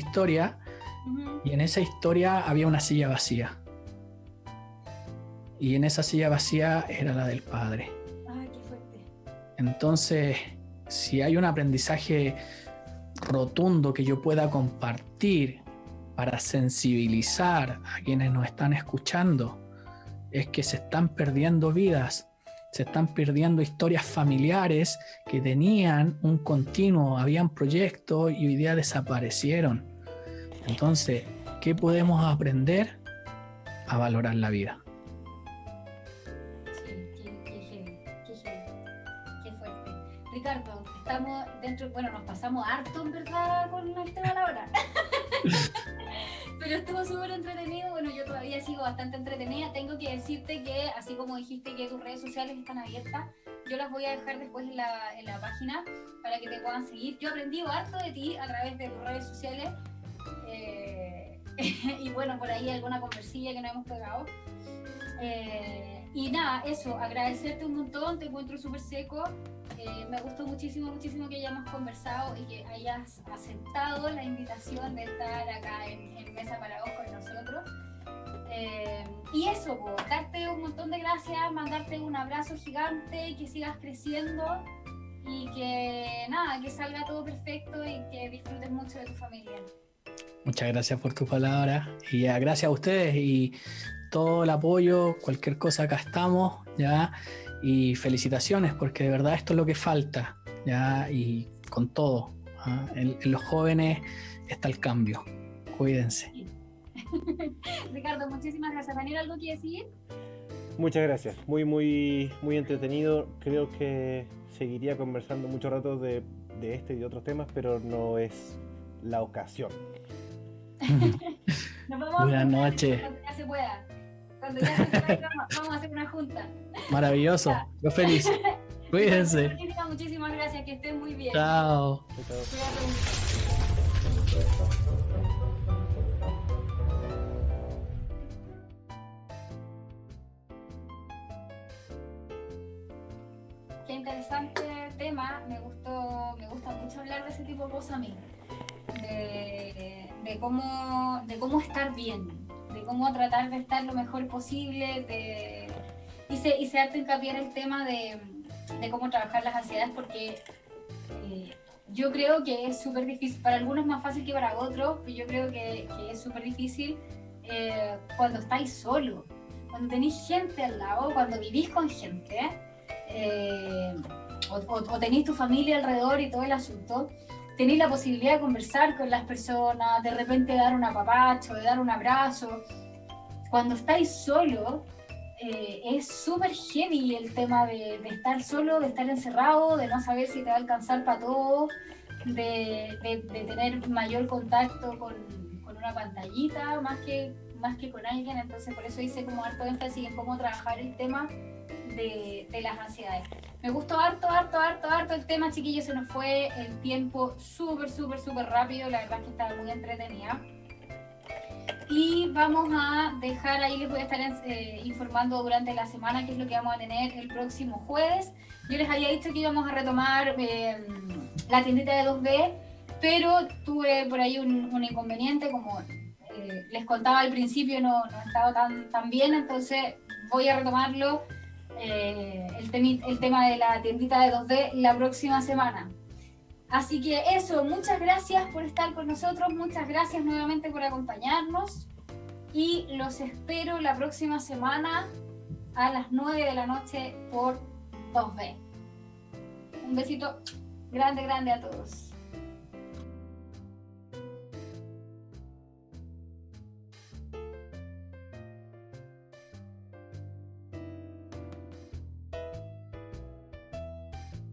[SPEAKER 4] y en esa historia había una silla vacía. Y en esa silla vacía era la del padre.
[SPEAKER 2] Ay, qué fuerte.
[SPEAKER 4] Entonces, si hay un aprendizaje rotundo que yo pueda compartir para sensibilizar a quienes nos están escuchando, es que se están perdiendo vidas, se están perdiendo historias familiares que tenían un continuo, habían proyectos y hoy día desaparecieron. Entonces, ¿qué podemos aprender? A valorar la vida.
[SPEAKER 2] Qué fuerte. Ricardo, estamos dentro, bueno, nos pasamos harto en verdad con el tema de la hora. Pero estuvo súper entretenido. Bueno, yo todavía sigo bastante entretenida. Tengo que decirte que, así como dijiste que tus redes sociales están abiertas, yo las voy a dejar después en la página para que te puedan seguir. Yo aprendí harto de ti a través de tus redes sociales. Y bueno, por ahí alguna conversilla que nos hemos pegado. Y nada, eso, agradecerte un montón, te encuentro súper seco. Me gustó muchísimo que hayamos conversado y que hayas aceptado la invitación de estar acá en Mesa para Vos con nosotros. Y eso, darte un montón de gracias, mandarte un abrazo gigante, que sigas creciendo y que nada, que salga todo perfecto y que disfrutes mucho de tu familia.
[SPEAKER 4] Muchas gracias por tus palabras y gracias a ustedes y todo el apoyo, cualquier cosa acá estamos, ¿ya? Y felicitaciones, porque de verdad esto es lo que falta, ¿ya? Y con todo, en los jóvenes está el cambio. Cuídense.
[SPEAKER 2] Sí. Ricardo, muchísimas gracias. ¿Daniel, algo que decir?
[SPEAKER 3] Muchas gracias, muy entretenido. Creo que seguiría conversando mucho rato de este y de otros temas, pero no es la ocasión.
[SPEAKER 2] Nos vamos
[SPEAKER 4] Buenas noches.
[SPEAKER 2] Cuando ya se pueda. Cuando ya se pueda, vamos a hacer una junta.
[SPEAKER 4] Maravilloso, yo feliz. Cuídense.
[SPEAKER 2] Muchísimas gracias, que estén muy bien.
[SPEAKER 4] Chao.
[SPEAKER 2] Cuídate mucho. qué interesante tema. Me gusta mucho hablar de ese tipo de cosas a mí. De cómo estar bien, de cómo tratar de estar lo mejor posible, hice harto hincapié en el tema de cómo trabajar las ansiedades, porque yo creo que es súper difícil, para algunos es más fácil que para otros, pero yo creo que es súper difícil cuando estáis solos, cuando tenéis gente al lado, cuando vivís con gente, o tenéis tu familia alrededor y todo el asunto. Tenéis la posibilidad de conversar con las personas, de repente dar un apapacho, de dar un abrazo. Cuando estáis solos, es súper heavy el tema de estar solo, de estar encerrado, de no saber si te va a alcanzar para todo, de tener mayor contacto con una pantallita más que con alguien. Entonces por eso hice como harto énfasis en cómo trabajar el tema de las ansiedades. Me gustó harto el tema, chiquillos. Se nos fue el tiempo súper rápido. La verdad es que estaba muy entretenida. Y vamos a dejar ahí, les voy a estar informando durante la semana qué es lo que vamos a tener el próximo jueves. Yo les había dicho que íbamos a retomar la tiendita de 2B, pero tuve por ahí un inconveniente, como les contaba al principio, no estaba tan bien, entonces voy a retomarlo. El tema de la tiendita de 2D la próxima semana. Así que eso, muchas gracias por estar con nosotros, muchas gracias nuevamente por acompañarnos y los espero la próxima semana a las 9 de la noche por 2B. Un besito grande a todos.